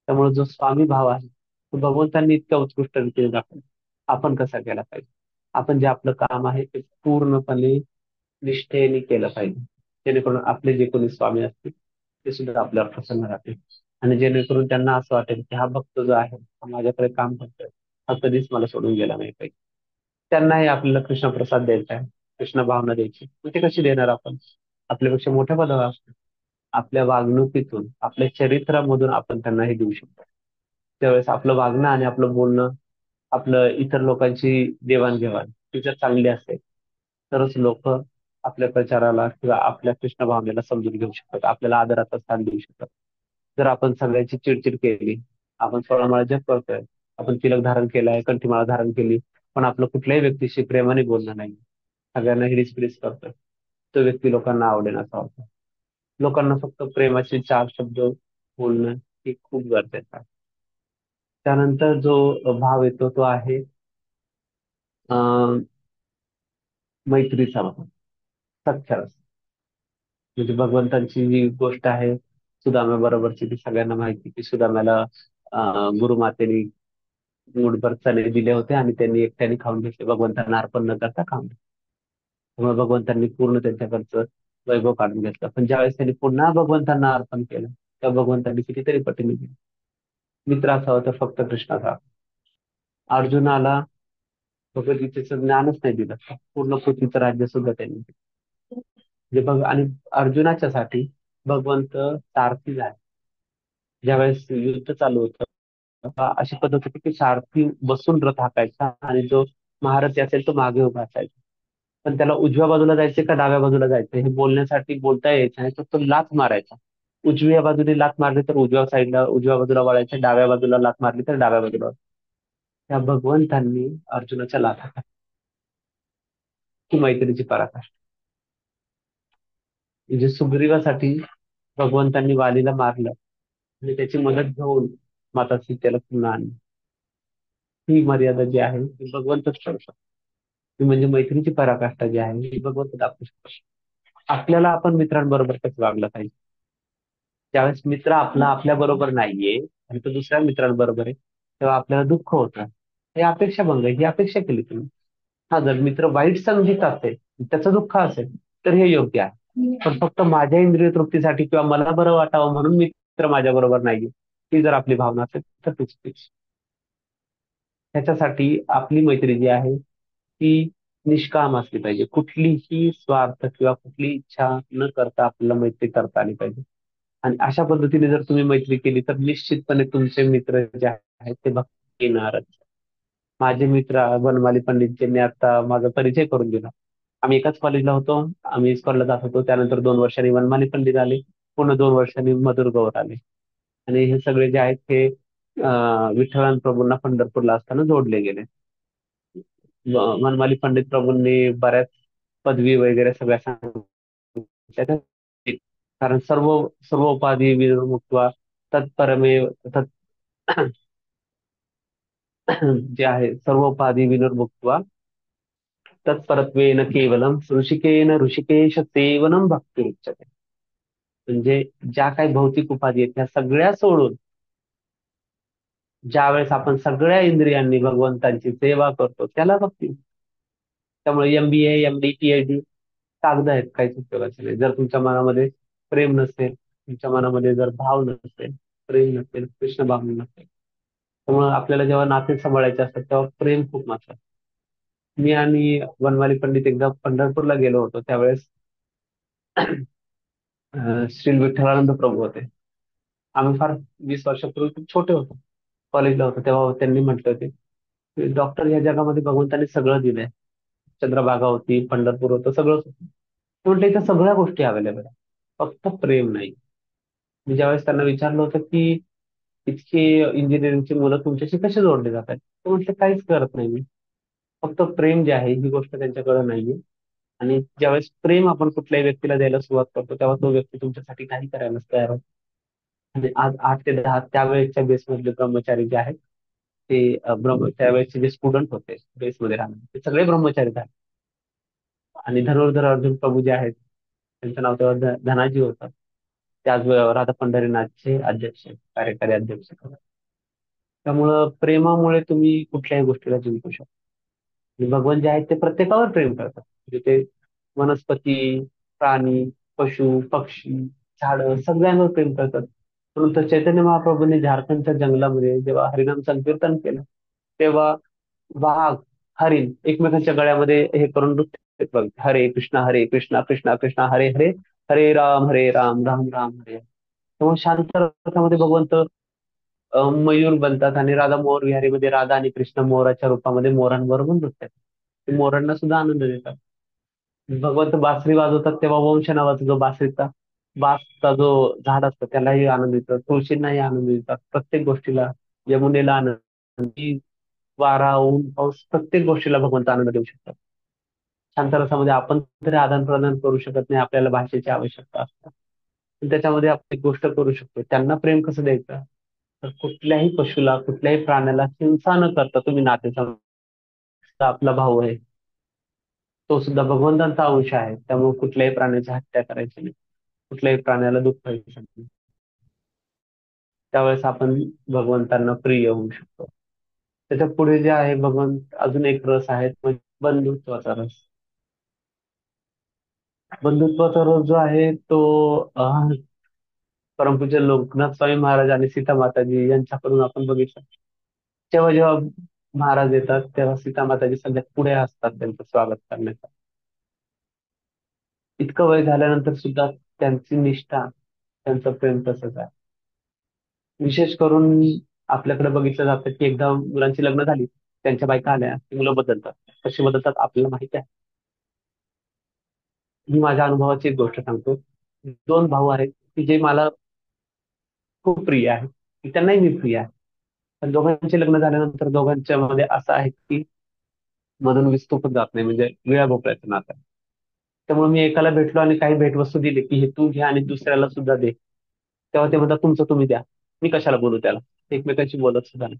[SPEAKER 1] त्यामुळे जो स्वामी भाव आहे तो भगवंतांनी इतक्या उत्कृष्ट रीतीने दाखवला. आपण कसा केला पाहिजे? आपण जे आपलं काम आहे ते पूर्णपणे निष्ठेने केलं पाहिजे, जेणेकरून आपले जे कोणी स्वामी असतील ते सुद्धा आपल्यावर प्रसन्न राहतील. आणि जेणेकरून त्यांना असं वाटेल की हा भक्त जो आहे हा माझ्याकडे काम करतोय, हा कधीच मला सोडून गेला नाही पाहिजे. त्यांनाही आपल्याला कृष्ण प्रसाद द्यायचा आहे, कृष्ण भावना द्यायची, मग ते कशी देणार आपण? आपल्यापेक्षा मोठ्या पदावर असतो, आपल्या वागणुकीतून आपल्या चरित्रामधून आपण त्यांना हे देऊ शकतो. त्यावेळेस आपलं वागणं आणि आपलं बोलणं, आपलं इतर लोकांची देवाणघेवाण ती जर चांगली असेल तरच लोक आपल्या प्रचाराला किंवा आपल्या कृष्ण भावनेला समजून घेऊ शकतात, आपल्याला आदराचं स्थान देऊ शकतात. जर आपण सगळ्यांची चिडचिड केली, आपण 16 माळा जप करतोय, आपण तिलक धारण केलाय, कंठीमाळा धारण केली, पण आपलं कुठल्याही व्यक्तीशी प्रेमाने बोलणं नाही, सगळ्यांना हिडीस पिडीस करतोय, तो व्यक्ती लोकांना आवडेल असा होता. लोकांना फक्त प्रेमाचे 4 शब्द बोलणं हे खूप गरजेचं आहे. त्यानंतर जो भाव येतो तो आहे अं, मैत्रीचा भाव, सख्य रस. म्हणजे भगवंतांची जी गोष्ट आहे सुदामा बरोबरची, ती सगळ्यांना माहिती की सुदामाला गुरुमातेने मूठभर चणे दिले होते आणि त्यांनी एकट्याने खाऊन घेतले, भगवंतांना अर्पण न करता खाऊन घेतले. त्यामुळे भगवंतांनी पूर्ण त्यांच्याकडचं वैभव काढून घेतलं. पण ज्यावेळेस त्यांनी पुन्हा भगवंतांना अर्पण केलं तेव्हा भगवंतांनी कितीतरी पटीने दिलं. मित्र असावा तर फक्त कृष्णाचा. अर्जुनाला भगवद्गीतेचं ज्ञानच नाही दिलं, पूर्ण पृथ्वीचं राज्य सुद्धा त्यांनी दिलं. म्हणजे बघ, आणि अर्जुनाच्यासाठी भगवंत सारथी झाले. ज्यावेळेस युद्ध चालू होतं अशी पद्धत होती की सारथी बसून रथ हाकायचा आणि जो महारथी असेल तो मागे उभा असायचा. पण त्याला उजव्या बाजूला जायचे का डाव्या बाजूला जायचं हे बोलण्यासाठी बोलता यायचं नाही, तर तो लाथ मारायचा. उजव्या बाजूने लाथ मारली तर उजव्या साईडला उजव्या बाजूला वळायचं, डाव्या बाजूला लाथ मारली तर डाव्या बाजूला वळायचं. त्या भगवंतांनी अर्जुनाच्या लाथा खाल्ल्या. ही मैत्रीची पराकाष्ठा. म्हणजे सुग्रीवासाठी भगवंतांनी वालीला मारलं आणि त्याची मदत घेऊन माता सीतेला पुन्हा आणली. ही मर्यादा जी आहे ती भगवंतच करू शकतो. ती म्हणजे मैत्रीची पराकाष्ठा जी आहे ती भगवंत दाखवू शकतो. आपल्याला आपण मित्रांबरोबर कसं वागलं पाहिजे? ज्यावेळेस मित्र आपला आपल्या बरोबर नाहीये आणि तो दुसऱ्या मित्रांबरोबर आहे, तेव्हा आपल्याला दुःख होतं. हे अपेक्षा भंग आहे, ही अपेक्षा केली तुम्ही. हा, जर मित्र वाईट संगीत असेल, त्याचं दुःख असेल, तर हे योग्य आहे. पण फक्त माझ्या इंद्रिय तृप्तीसाठी किंवा मला बरं वाटावं म्हणून मित्र माझ्या बरोबर नाहीये, ही जर आपली भावना असेल तर ती चुकीची. ह्याच्यासाठी आपली मैत्री जी आहे ती निष्काम असली पाहिजे. कुठलीही स्वार्थ किंवा कुठली इच्छा न करता आपल्याला मैत्री करता आली पाहिजे. आणि अशा पद्धतीने जर तुम्ही मैत्री केली तर निश्चितपणे तुमचे मित्र जे आहेत ते भक्ती येणारच. माझे मित्र वनमाली पंडित यांनी आता माझा परिचय करून दिला. आम्ही एकाच कॉलेजला होतो, आम्ही स्कॉलला जात होतो. त्यानंतर 2 वर्षांनी वनमाली पंडित आले, पुन्हा 2 वर्षांनी मधुर गौर आले. आणि हे सगळे जे आहेत ते विठ्ठलान प्रभूंना पंढरपूरला असताना जोडले गेले. वनमाली पंडित प्रभूंनी बऱ्याच पदवी वगैरे सगळ्या सांगितल्या. कारण सर्व सर्व उपाधी विमुक्त्वा तत्परमेव तत् जे आहे सर्व उपाधी विनिर्मुक्त्वा तत्परत्वेन केवलम ऋषिकेन ऋषिकेश सेवनम भक्ती उच्यते. म्हणजे ज्या काही भौतिक उपाधी आहेत त्या सगळ्या सोडून ज्या वेळेस आपण सगळ्या इंद्रियांनी भगवंतांची सेवा करतो त्याला भक्ती. त्यामुळे MBA MD PhD कागद आहेत, काहीच उपयोगाचे नाही जर तुमच्या मनामध्ये प्रेम नसेल, तुमच्या मनामध्ये जर भाव नसेल, प्रेम नसेल, कृष्ण भाव नसेल. त्यामुळे आपल्याला जेव्हा नाते सांभाळायचे असतात तेव्हा प्रेम खूप महत्वाचं. मी आणि वनमाली पंडित एकदा पंढरपूरला गेलो होतो त्यावेळेस श्री विठ्ठलानंद प्रभू होते. आम्ही फार 20 वर्षापूर्वी खूप छोटे होतो, कॉलेजला होतो, तेव्हा त्यांनी म्हटलं होते की डॉक्टर या जगामध्ये भगवंतांनी सगळं दिलंय. चंद्रभागा होती, पंढरपूर होतं, सगळंच होतं. ते म्हटलं इथं सगळ्या गोष्टी अवेलेबल आहे, फक्त प्रेम नाही. मी ज्यावेळेस त्यांना विचारलं होतं की इतके इंजिनिअरिंगची मुलं तुमच्याशी कसे जोडले जातात, ते म्हटले काहीच करत नाही मी, फक्त प्रेम जे आहे ही गोष्ट त्यांच्याकडे नाहीये. आणि ज्यावेळेस प्रेम आपण कुठल्याही व्यक्तीला द्यायला सुरुवात करतो तेव्हा तो व्यक्ती तुमच्यासाठी काही करायला तयार होतो. आणि आज 8 ते 10 त्यावेळेसच्या बेसमधले ब्रह्मचारी जे आहेत ते त्यावेळेसचे जे स्टुडंट होते बेसमध्ये राहणारे ते सगळे ब्रह्मचारी झाले. आणि धनुर्धर अर्जुन प्रभू जे आहेत त्यांचं नाव तेव्हा धनाजी होतं. त्याच राधा पंढरीनाथचे अध्यक्ष कार्यकारी अध्यक्ष. त्यामुळं प्रेमामुळे तुम्ही कुठल्याही गोष्टीला जिंकू शकता. आणि भगवान जे आहेत ते प्रत्येकावर प्रेम करतात. म्हणजे ते वनस्पती, प्राणी, पशु, पक्षी, झाडं सगळ्यांवर प्रेम करतात. म्हणून तर चैतन्य महाप्रभूंनी झारखंडच्या जंगलामध्ये जेव्हा हरिनाम संकीर्तन केलं, तेव्हा वाघ, हरिण एकमेकांच्या गळ्यामध्ये हे करून नृत्य करत होते. हरे कृष्णा कृष्णा कृष्णा हरे हरे, हरे राम राम राम हरे हरे. तेव्हा शांत रसामध्ये भगवंत मयूर बनतात आणि राधा मोर विहारीमध्ये राधा आणि कृष्ण मोराच्या रूपामध्ये मोरांबरोबर नृत्य करतात. ते मोरांना सुद्धा आनंद देतात. भगवंत बासरी वाजवतात तेव्हा वंश नावाचा जो बासरीचा बासचा जो झाड असतं त्यालाही आनंद देतात, तुळशींनाही आनंद देतात, प्रत्येक गोष्टीला, यमुनेला आनंद, वारा, ऊन, पाऊस प्रत्येक गोष्टीला भगवंत आनंद देऊ शकतात. शांत रसामध्ये आपण तरी आदान प्रदान करू शकत नाही, आपल्याला भाषेची आवश्यकता असते. पण त्याच्यामध्ये आपण एक गोष्ट करू शकतो. त्यांना प्रेम कसं द्यायचं? तर कुठल्याही पशुला, कुठल्याही प्राण्याला हिंसा न करता तुम्ही आपला भाऊ आहे. तो सुद्धा भगवंतांचा अंश आहे. त्यामुळे कुठल्याही प्राण्याची हत्या करायची नाही. कुठल्याही प्राण्याला दुखवायचं नाही. त्यावेळेस आपण भगवंतांना प्रिय होऊ शकतो. त्याच्या पुढे जे आहे भगवंत अजून एक रस आहे म्हणजे बंधुत्वाचा रस. बंधुत्वाचा रस जो आहे तो परमपूज्य लोकनाथ स्वामी महाराज आणि सीता माताजी यांच्याकडून आपण बघितलं. जेव्हा जेव्हा महाराज येतात तेव्हा सीता माताजी सगळ्यात पुढे असतात त्यांचं स्वागत करण्याचं. इतकं वय झाल्यानंतर सुद्धा त्यांची निष्ठा, त्यांचं प्रेम तसंच आहे. विशेष करून आपल्याकडे बघितलं जातं की एकदा मुलांची लग्न झाली, त्यांच्या बायका आल्या, की मुलं बदलतात. कशी बदलतात आपल्याला माहिती आहे. मी माझ्या अनुभवाची एक गोष्ट सांगतो. दोन भाऊ आहेत की जे मला खूप प्रिय आहेत. त्यांनाही मी प्रिय आहे. पण दोघांचे लग्न झाल्यानंतर दोघांच्या मध्ये असं आहे की मधून विस्तूपच जात नाही म्हणजे विळा भोपळ्याचं नातं आहे. त्यामुळे मी एकाला भेटलो आणि काही भेटवस्तू दिली की हे तू घ्या आणि दुसऱ्याला सुद्धा दे. तेव्हा ते म्हणतात तुमचं तुम्ही द्या. मी कशाला बोलू त्याला. एकमेकांशी बोलत सुद्धा नाही.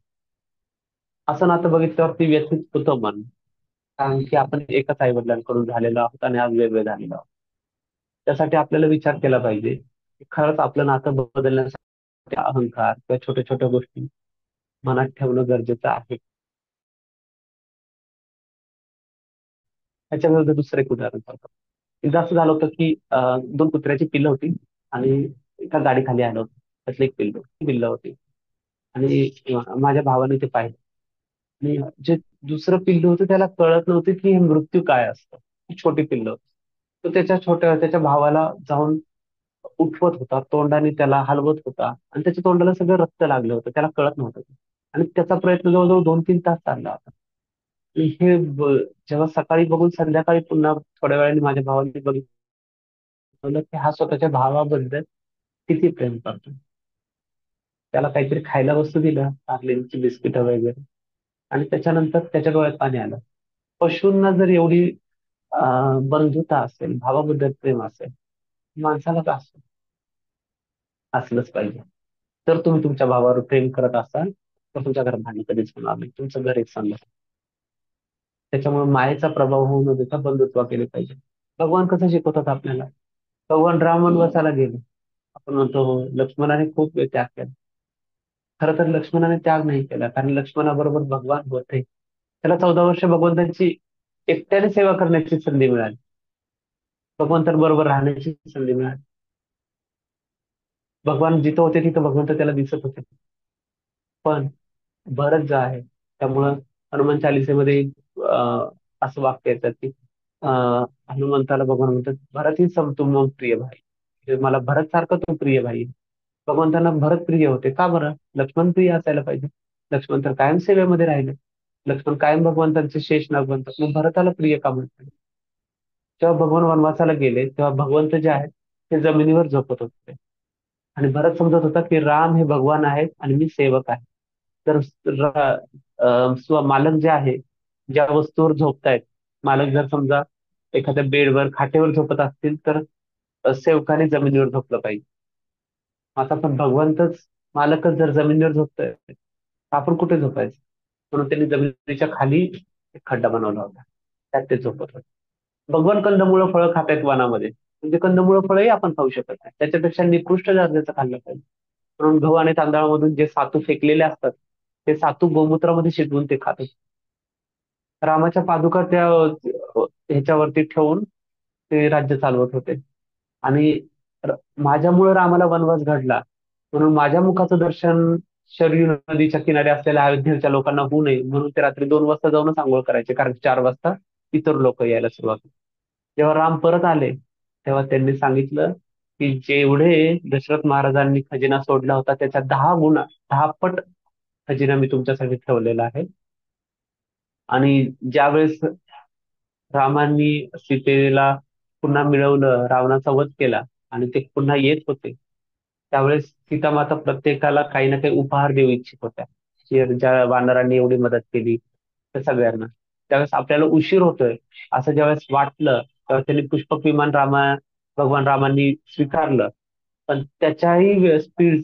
[SPEAKER 1] असं नातं बघितल्यावरती व्यथित होतं मन. कारण की आपण एकाच आई वडिलांकडून झालेलो आहोत आणि आज वेगळे झालेलो आहोत. त्यासाठी आपल्याला विचार केला पाहिजे की खरंच आपलं नातं बदलण्यासाठी अहंकार किंवा छोट्या छोट्या गोष्टी मनात ठेवणं गरजेचं आहे. त्याच्या विरुद्ध दुसरं एक उदाहरण सांगतो. एकदा असं झालं होतं की दोन कुत्र्याची पिल्लं होती आणि एका गाडीखाली आलं होतं. त्यातलं एक पिल्लं होती आणि माझ्या भावाने ते पाहिलं. आणि जे दुसरं पिल्लू होतं त्याला कळत नव्हतं की हे मृत्यू काय असतं. ती छोटी पिल्लं होती. तो त्याच्या भावाला जाऊन उठवत होता, तोंडाने त्याला हलवत होता आणि त्याच्या तोंडाला सगळं रक्त लागलं होतं. त्याला कळत नव्हतं ते. आणि त्याचा प्रयत्न जवळजवळ 2-3 तास चालला होता. आणि जेव्हा सकाळी बघून संध्याकाळी पुन्हा थोड्या वेळाने माझ्या भावाने बघितलं की हा स्वतःच्या भावाबद्दल किती प्रेम करतो. त्याला काहीतरी खायला वस्तू दिलं, पार्लेची बिस्किटं वगैरे आणि त्याच्यानंतर त्याच्या डोळ्यात पाणी आलं. पशूंना जर एवढी बंधुता असेल, भावाबद्दल प्रेम असेल, माणसाला का असलंच पाहिजे. तर तुम्ही तुमच्या भावावर प्रेम करत असाल तर तुमच्या घरात भांडण कधीच होणार नाही. तुमचं घर एक चांगलं. त्याच्यामुळे मायेचा प्रभाव होऊ न देता बंधुत्व केले पाहिजे. भगवान कसं शिकवतात आपल्याला. भगवान राम वनवासाला गेले. आपण म्हणतो हो, लक्ष्मणाने खूप वेळ त्याग केला. खरं तर लक्ष्मणाने त्याग नाही केला कारण लक्ष्मणाबरोबर भगवान होते. त्याला 14 वर्ष भगवंतांची एकट्याने सेवा करण्याची संधी मिळाली. भगवंतांबरोबर राहण्याची संधी मिळाली. भगवान जिथं होते तिथं भगवंत त्याला दिसत होते. पण भरत जो आहे त्यामुळं हनुमान चालिसेमध्ये असं वाक्य येतं की हनुमंताला भगवान म्हणतात भरत ही समतुल्य प्रिय भाई. म्हणजे मला भरत सारखं तू प्रिय भाई. भगवंतांना भरत प्रिय होते का बरं. लक्ष्मण प्रिय असायला पाहिजे. लक्ष्मण तर कायम सेवेमध्ये राहिले. लक्ष्मण कायम भगवंतांचे शेष नाग बनतात मग भरताला प्रिय का म्हणतात. जेव्हा भगवान वनवासाला गेले तेव्हा भगवंत जे आहेत ते जमिनीवर झोपत होते. आणि भरत समजत होता की राम हे भगवान आहेत आणि मी सेवक आहे. तर मालक जे आहे ज्या वस्तूवर झोपतायत मालक जर समजा एखाद्या बेडवर खाटेवर झोपत असतील तर सेवकाने जमिनीवर झोपलं पाहिजे. आता पण भगवंतच, मालकच जर जमिनीवर झोपतोय, तर आपण कुठे झोपायचं? म्हणून त्यांनी जमिनीच्या खाली एक खड्डा बनवला होता, त्यात ते झोपत होते. भगवान कंदमुळं फळं खातायत वनामध्ये, म्हणजे कंदमुळं फळंही आपण खाऊ शकत नाही, त्याच्यापेक्षा निकृष्ट दर्जाचं खाल्लं पाहिजे. म्हणून गहू आणि तांदळामधून जे सातू फेकलेले असतात, ते सातू गोमूत्रामध्ये शिजवून ते खात होते. रामाच्या पादुका त्या ह्याच्यावरती ठेवून ते राज्य चालवत होते. आणि माझ्यामुळे रामाला वनवास घडला, म्हणून माझ्या मुखाचं दर्शन शरयू नदीच्या किनारी असलेल्या अयोध्येच्या लोकांना होऊ नये म्हणून ते रात्री 2 वाजता जाऊनच आंघोळ करायचे, कारण 4 वाजता इतर लोक यायला सुरुवात होती. जेव्हा राम परत आले, तेव्हा त्यांनी सांगितलं की जेवढे दशरथ महाराजांनी खजिना सोडला होता त्याच्या 10 गुणा, 10 पट खजिना मी तुमच्यासाठी ठेवलेला आहे. आणि ज्यावेळेस रामांनी सीतेला पुन्हा मिळवलं, रावणाचा वध केला आणि ते पुन्हा येत होते, त्यावेळेस सीतामाता प्रत्येकाला काही ना काही उपहार देऊ इच्छित होत्या. ज्या वानरांनी एवढी मदत केली त्या सगळ्यांना. त्यावेळेस आपल्याला उशीर होतोय असं ज्यावेळेस वाटलं, तेव्हा त्यांनी पुष्पक विमान भगवान रामांनी स्वीकारलं. पण त्याच्याही स्पीड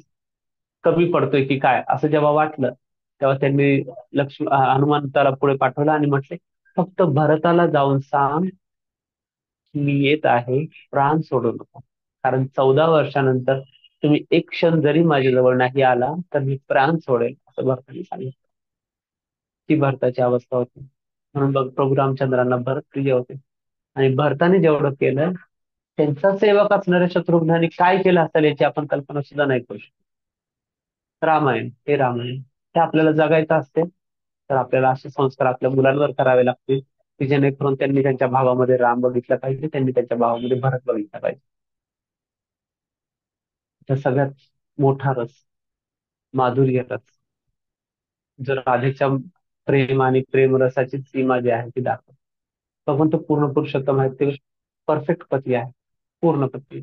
[SPEAKER 1] कमी पडतोय की काय असं जेव्हा वाटलं, तेव्हा त्यांनी हनुमंताला पुढे पाठवलं आणि म्हटले, फक्त भरताला जाऊन सांग की मी येत आहे, प्राण सोडू नका. कारण 14 वर्षानंतर तुम्ही एक क्षण जरी माझ्याजवळ नाही आला तर मी प्राण सोडेल, असं भरताने सांगितलं. ती भरताची अवस्था होती. म्हणून बघ, प्रभू रामचंद्रांना भरत प्रिय होते. आणि भरताने जेवढं केलं, त्यांचा सेवक असणाऱ्या शत्रुघ्नाने काय केलं असेल याची आपण कल्पना सुद्धा नाही करू शकत. रामायण हे रामायण हे आपल्याला जगायचं असते, तर आपल्याला असे संस्कार आपल्या मुलांवर करावे लागतील की जेणेकरून त्यांनी त्यांच्या भावामध्ये राम बघितला पाहिजे, त्यांनी त्यांच्या भावामध्ये भरत बघितला पाहिजे. तर सगळ्यात मोठा रस, माधुर्य रस, जो राधेच्या प्रेम आणि प्रेमरसाची सीमा जी आहे ती दाखवतो. भगवंत पूर्ण पुरुषोत्तम आहे, ते परफेक्ट पती आहे, पूर्ण पती.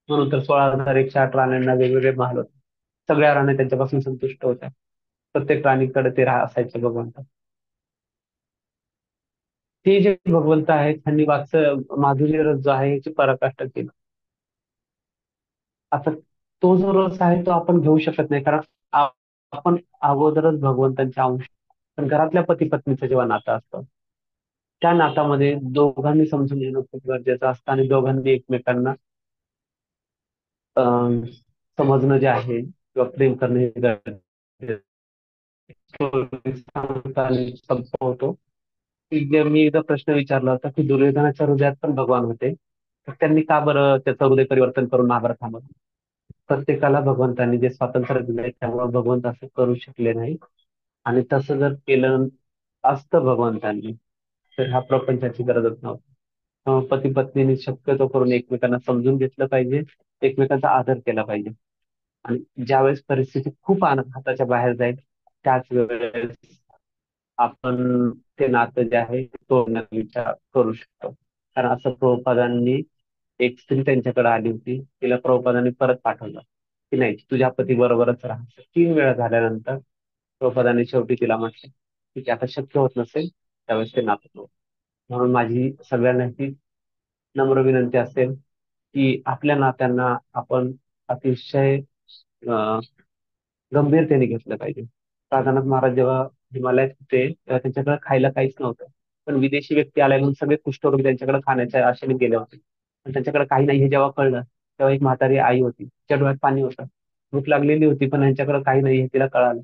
[SPEAKER 1] म्हणून तर 16,108 राण्यांना वेगवेगळे महल होते. सगळ्या राण्या त्यांच्यापासून संतुष्ट होत्या. प्रत्येक राणीकडे ते असायचे भगवंत. ते जे भगवंत आहेत त्यांनी माधुर्य रस जो आहे याची पराकाष्ठा केली. आता तो जो रस आहे तो आपण घेऊ शकत नाही, कारण आ- आपण अगोदरच भगवंतांचे अंश. पण घरातल्या पती पत्नीचं जेव्हा नातं असतं, त्या नातामध्ये दोघांनी समजून घेणं खूप गरजेचं असतं आणि दोघांनी एकमेकांना अं, समजणं जे आहे किंवा प्रेम करणं हे गरजेचं आहे. संपवतो की मी एकदा प्रश्न विचारला होता की दुर्योधनाच्या हृदयात पण भगवान होते, तर त्यांनी का बरं त्याचं हृदय परिवर्तन करून महाभारत थांबवलं? प्रत्येकाला भगवंतांनी जे स्वातंत्र्य दिलंय त्यामुळे भगवंत असं करू शकले नाही. आणि तसं जर केलं असतं भगवंतांनी, तर ह्या प्रपंचाची गरजच नव्हती. पती पत्नीने शक्यतो करून एकमेकांना समजून घेतलं पाहिजे, एकमेकांचा आदर केला पाहिजे. आणि ज्यावेळेस परिस्थिती खूप हाताच्या बाहेर जाईल, त्याच वेळेस आपण ते नातं जे आहे ते तोडण्याचा विचार करू शकतो. कारण असं प्रभुपादांनी, एक स्त्री त्यांच्याकडे आली होती, तिला प्रभुपादांनी परत पाठवलं की नाही, तुझ्या पती बरोबरच राहा. 3 वेळा झाल्यानंतर प्रभुपादांनी शेवटी तिला म्हटलं की आता शक्य होत नसेल, त्यावेळेस ते नातं तोड. म्हणून माझी सगळ्यांना ही नम्र विनंती असेल की आपल्या नात्यांना आपण अतिशय अं, गंभीरतेने घेतलं पाहिजे. राधानाथ महाराज जेव्हा हिमालयात होते तेव्हा त्यांच्याकडे खायला काहीच नव्हतं. पण विदेशी व्यक्ती आलाय म्हणून सगळे कुष्ठरोगी त्यांच्याकडे खाण्याच्या आशेने गेले होते. पण त्यांच्याकडे काही नाही हे जेव्हा कळलं, तेव्हा एक म्हातारी आई होती, तिच्या डोळ्यात पाणी होतं. भूक लागलेली होती पण यांच्याकडे काही नाही हे तिला कळालं.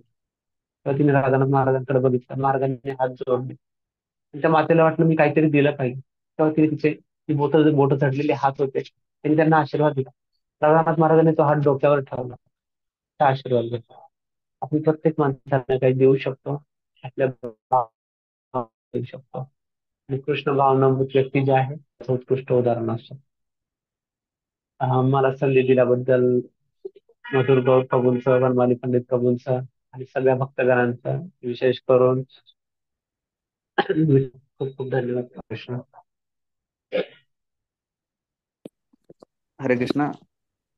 [SPEAKER 1] तेव्हा तिने राधानाथ महाराजांकडे बघितलं, महाराजांनी हात जोडले. आणि त्या मातेला वाटलं मी काहीतरी दिलं पाहिजे. तेव्हा तिने तिचे ती बोट चढलेले हात होते, त्यांनी त्यांना आशीर्वाद दिला. राधानाथ महाराजांनी तो हात डोक्यावर ठेवला, त्या आशीर्वाद घेतला. आपण प्रत्येक माणसाला काही देऊ शकतो, आपल्या भावना देऊ शकतो. आणि कृष्ण भावनामृत व्यक्ती जे आहे त्याचं उत्कृष्ट उदाहरण असतं. मला संधी दिल्याबद्दल मधुर गौर प्रभूंचं, वनमाली पंडित प्रभूंचं आणि सगळ्या भक्तगणांचं विशेष करून खूप खूप धन्यवाद कृष्ण.
[SPEAKER 2] हरे कृष्णा.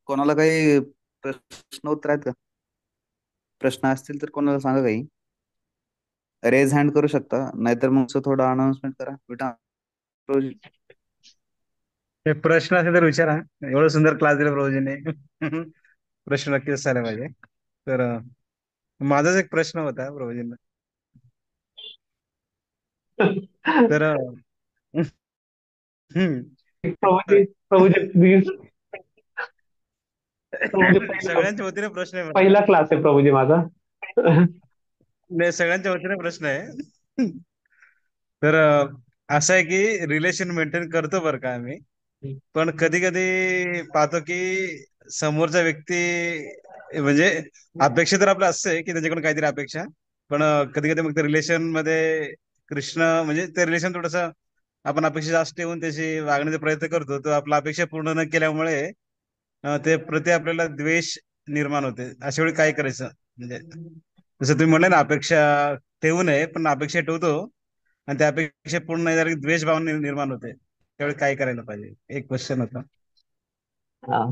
[SPEAKER 2] कोणाला काही प्रश्न उत्तर आहेत का? प्रश्न असतील तर कोणाला सांगा काही. रेज हँड करू शकता, नाहीतर मग थोडं अनाउन्समेंट करा. विटा
[SPEAKER 3] हे प्रश्न असेल तर विचारा. एवढं सुंदर क्लास दिला प्रभूजीने. प्रश्न नक्कीच असायला पाहिजे. तर माझाच एक प्रश्न होता प्रभूजींना. तर हम्म,
[SPEAKER 1] प्रभूजी प्रभूजी प्लीज. प्रभूजी
[SPEAKER 3] सगळ्यांच्या वतीने प्रश्न आहे मला.
[SPEAKER 1] पहिला क्लास आहे प्रभूजी माझा.
[SPEAKER 3] नाही, सगळ्यांच्या वतीने प्रश्न आहे. तर असं आहे की रिलेशन मेंटेन करतो बरं का आम्ही. पण कधी कधी पाहतो की समोरचा व्यक्ती म्हणजे अपेक्षा तर आपल्या असते की त्याच्याकडून काहीतरी अपेक्षा. पण कधी कधी मग ते रिलेशन मध्ये कृष्ण म्हणजे ते रिलेशन थोडस आपण अपेक्षा जास्त ठेवून त्याची वागण्याचा प्रयत्न करतो, तो आपला अपेक्षा पूर्ण न केल्यामुळे ते प्रति आपल्याला द्वेष निर्माण होते. अशा वेळी काय करायचं म्हणजे, जसं तुम्ही म्हणले ना अपेक्षा ठेवू नये, पण अपेक्षा ठेवतो आणि त्या अपेक्षा पूर्ण नाही झाली की द्वेष भावना निर्माण होते. त्यावेळी काय करायला पाहिजे, एक क्वेश्चन होता.
[SPEAKER 1] हा,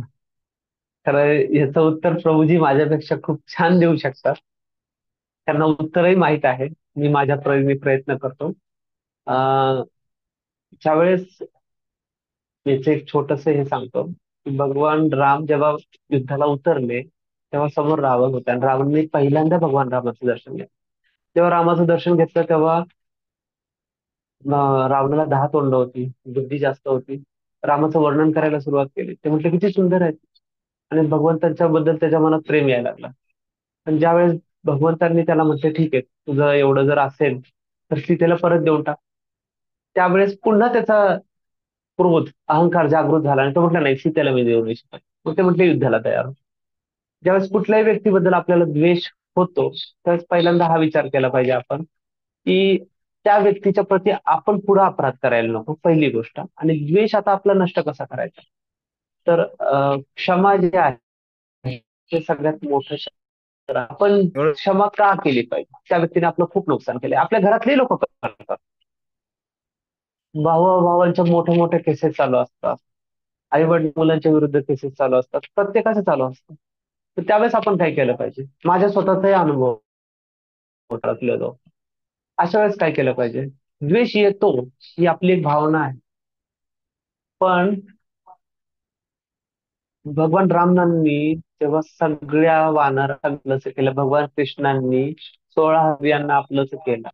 [SPEAKER 1] तर याचं उत्तर प्रभूजी माझ्यापेक्षा खूप छान देऊ शकतात. त्यांना उत्तरही माहित आहे. मी माझ्या मी प्रयत्न करतो. अं, ज्यावेळेस याचं एक छोटस हे सांगतो की भगवान राम जेव्हा युद्धाला उतरले तेव्हा समोर रावण होता आणि रावणने पहिल्यांदा भगवान रामाचं दर्शन घेतलं. जेव्हा रामाचं दर्शन घेतलं तेव्हा रावणाला 10 तोंड होती, बुद्धी जास्त होती. रामाचं वर्णन करायला सुरुवात केली. ते म्हटले किती सुंदर आहे. आणि भगवंतांच्या बद्दल त्याच्या मनात प्रेम यायला लागला. आणि ज्यावेळेस भगवंतांनी त्याला म्हटले ठीक आहे, तुझं एवढं जर असेल तर सीतेला परत देऊन टाक. त्यावेळेस पुन्हा त्याचा क्रोध अहंकार जागृत झाला आणि तो म्हटला नाही, सीतेला मी देऊ नाही शकत. मग ते म्हटले युद्धाला तयार हो. ज्यावेळेस कुठल्याही व्यक्तीबद्दल आपल्याला द्वेष होतो त्यावेळेस पहिल्यांदा हा विचार केला पाहिजे आपण की त्या व्यक्तीच्या प्रती आपण पुढे अपराध करायला नको, पहिली गोष्ट. आणि द्वेष आता आपला नष्ट कसा करायचा, तर क्षमा जे आहे ते सगळ्यात मोठं तर आपण
[SPEAKER 3] एवढं
[SPEAKER 1] क्षमा का केली पाहिजे. त्या व्यक्तीने आपलं खूप नुकसान केलंय, आपल्या घरातले लोक करतात. भावाभावांच्या मोठ्या मोठ्या केसेस चालू असतात. आई वडील मुलांच्या विरुद्ध केसेस चालू असतात, प्रत्येकाचे चालू असतात. तर त्यावेळेस आपण काय केलं पाहिजे. माझ्या स्वतःचाही अनुभव होता. अशा वेळेस काय केलं पाहिजे. द्वेष येतो ही आपली एक भावना आहे. पण भगवान रामांनी तेव्हा सगळ्या वानरांना आपलंस केलं, भगवान कृष्णांनी 16 हत्यांना आपलंच केलं.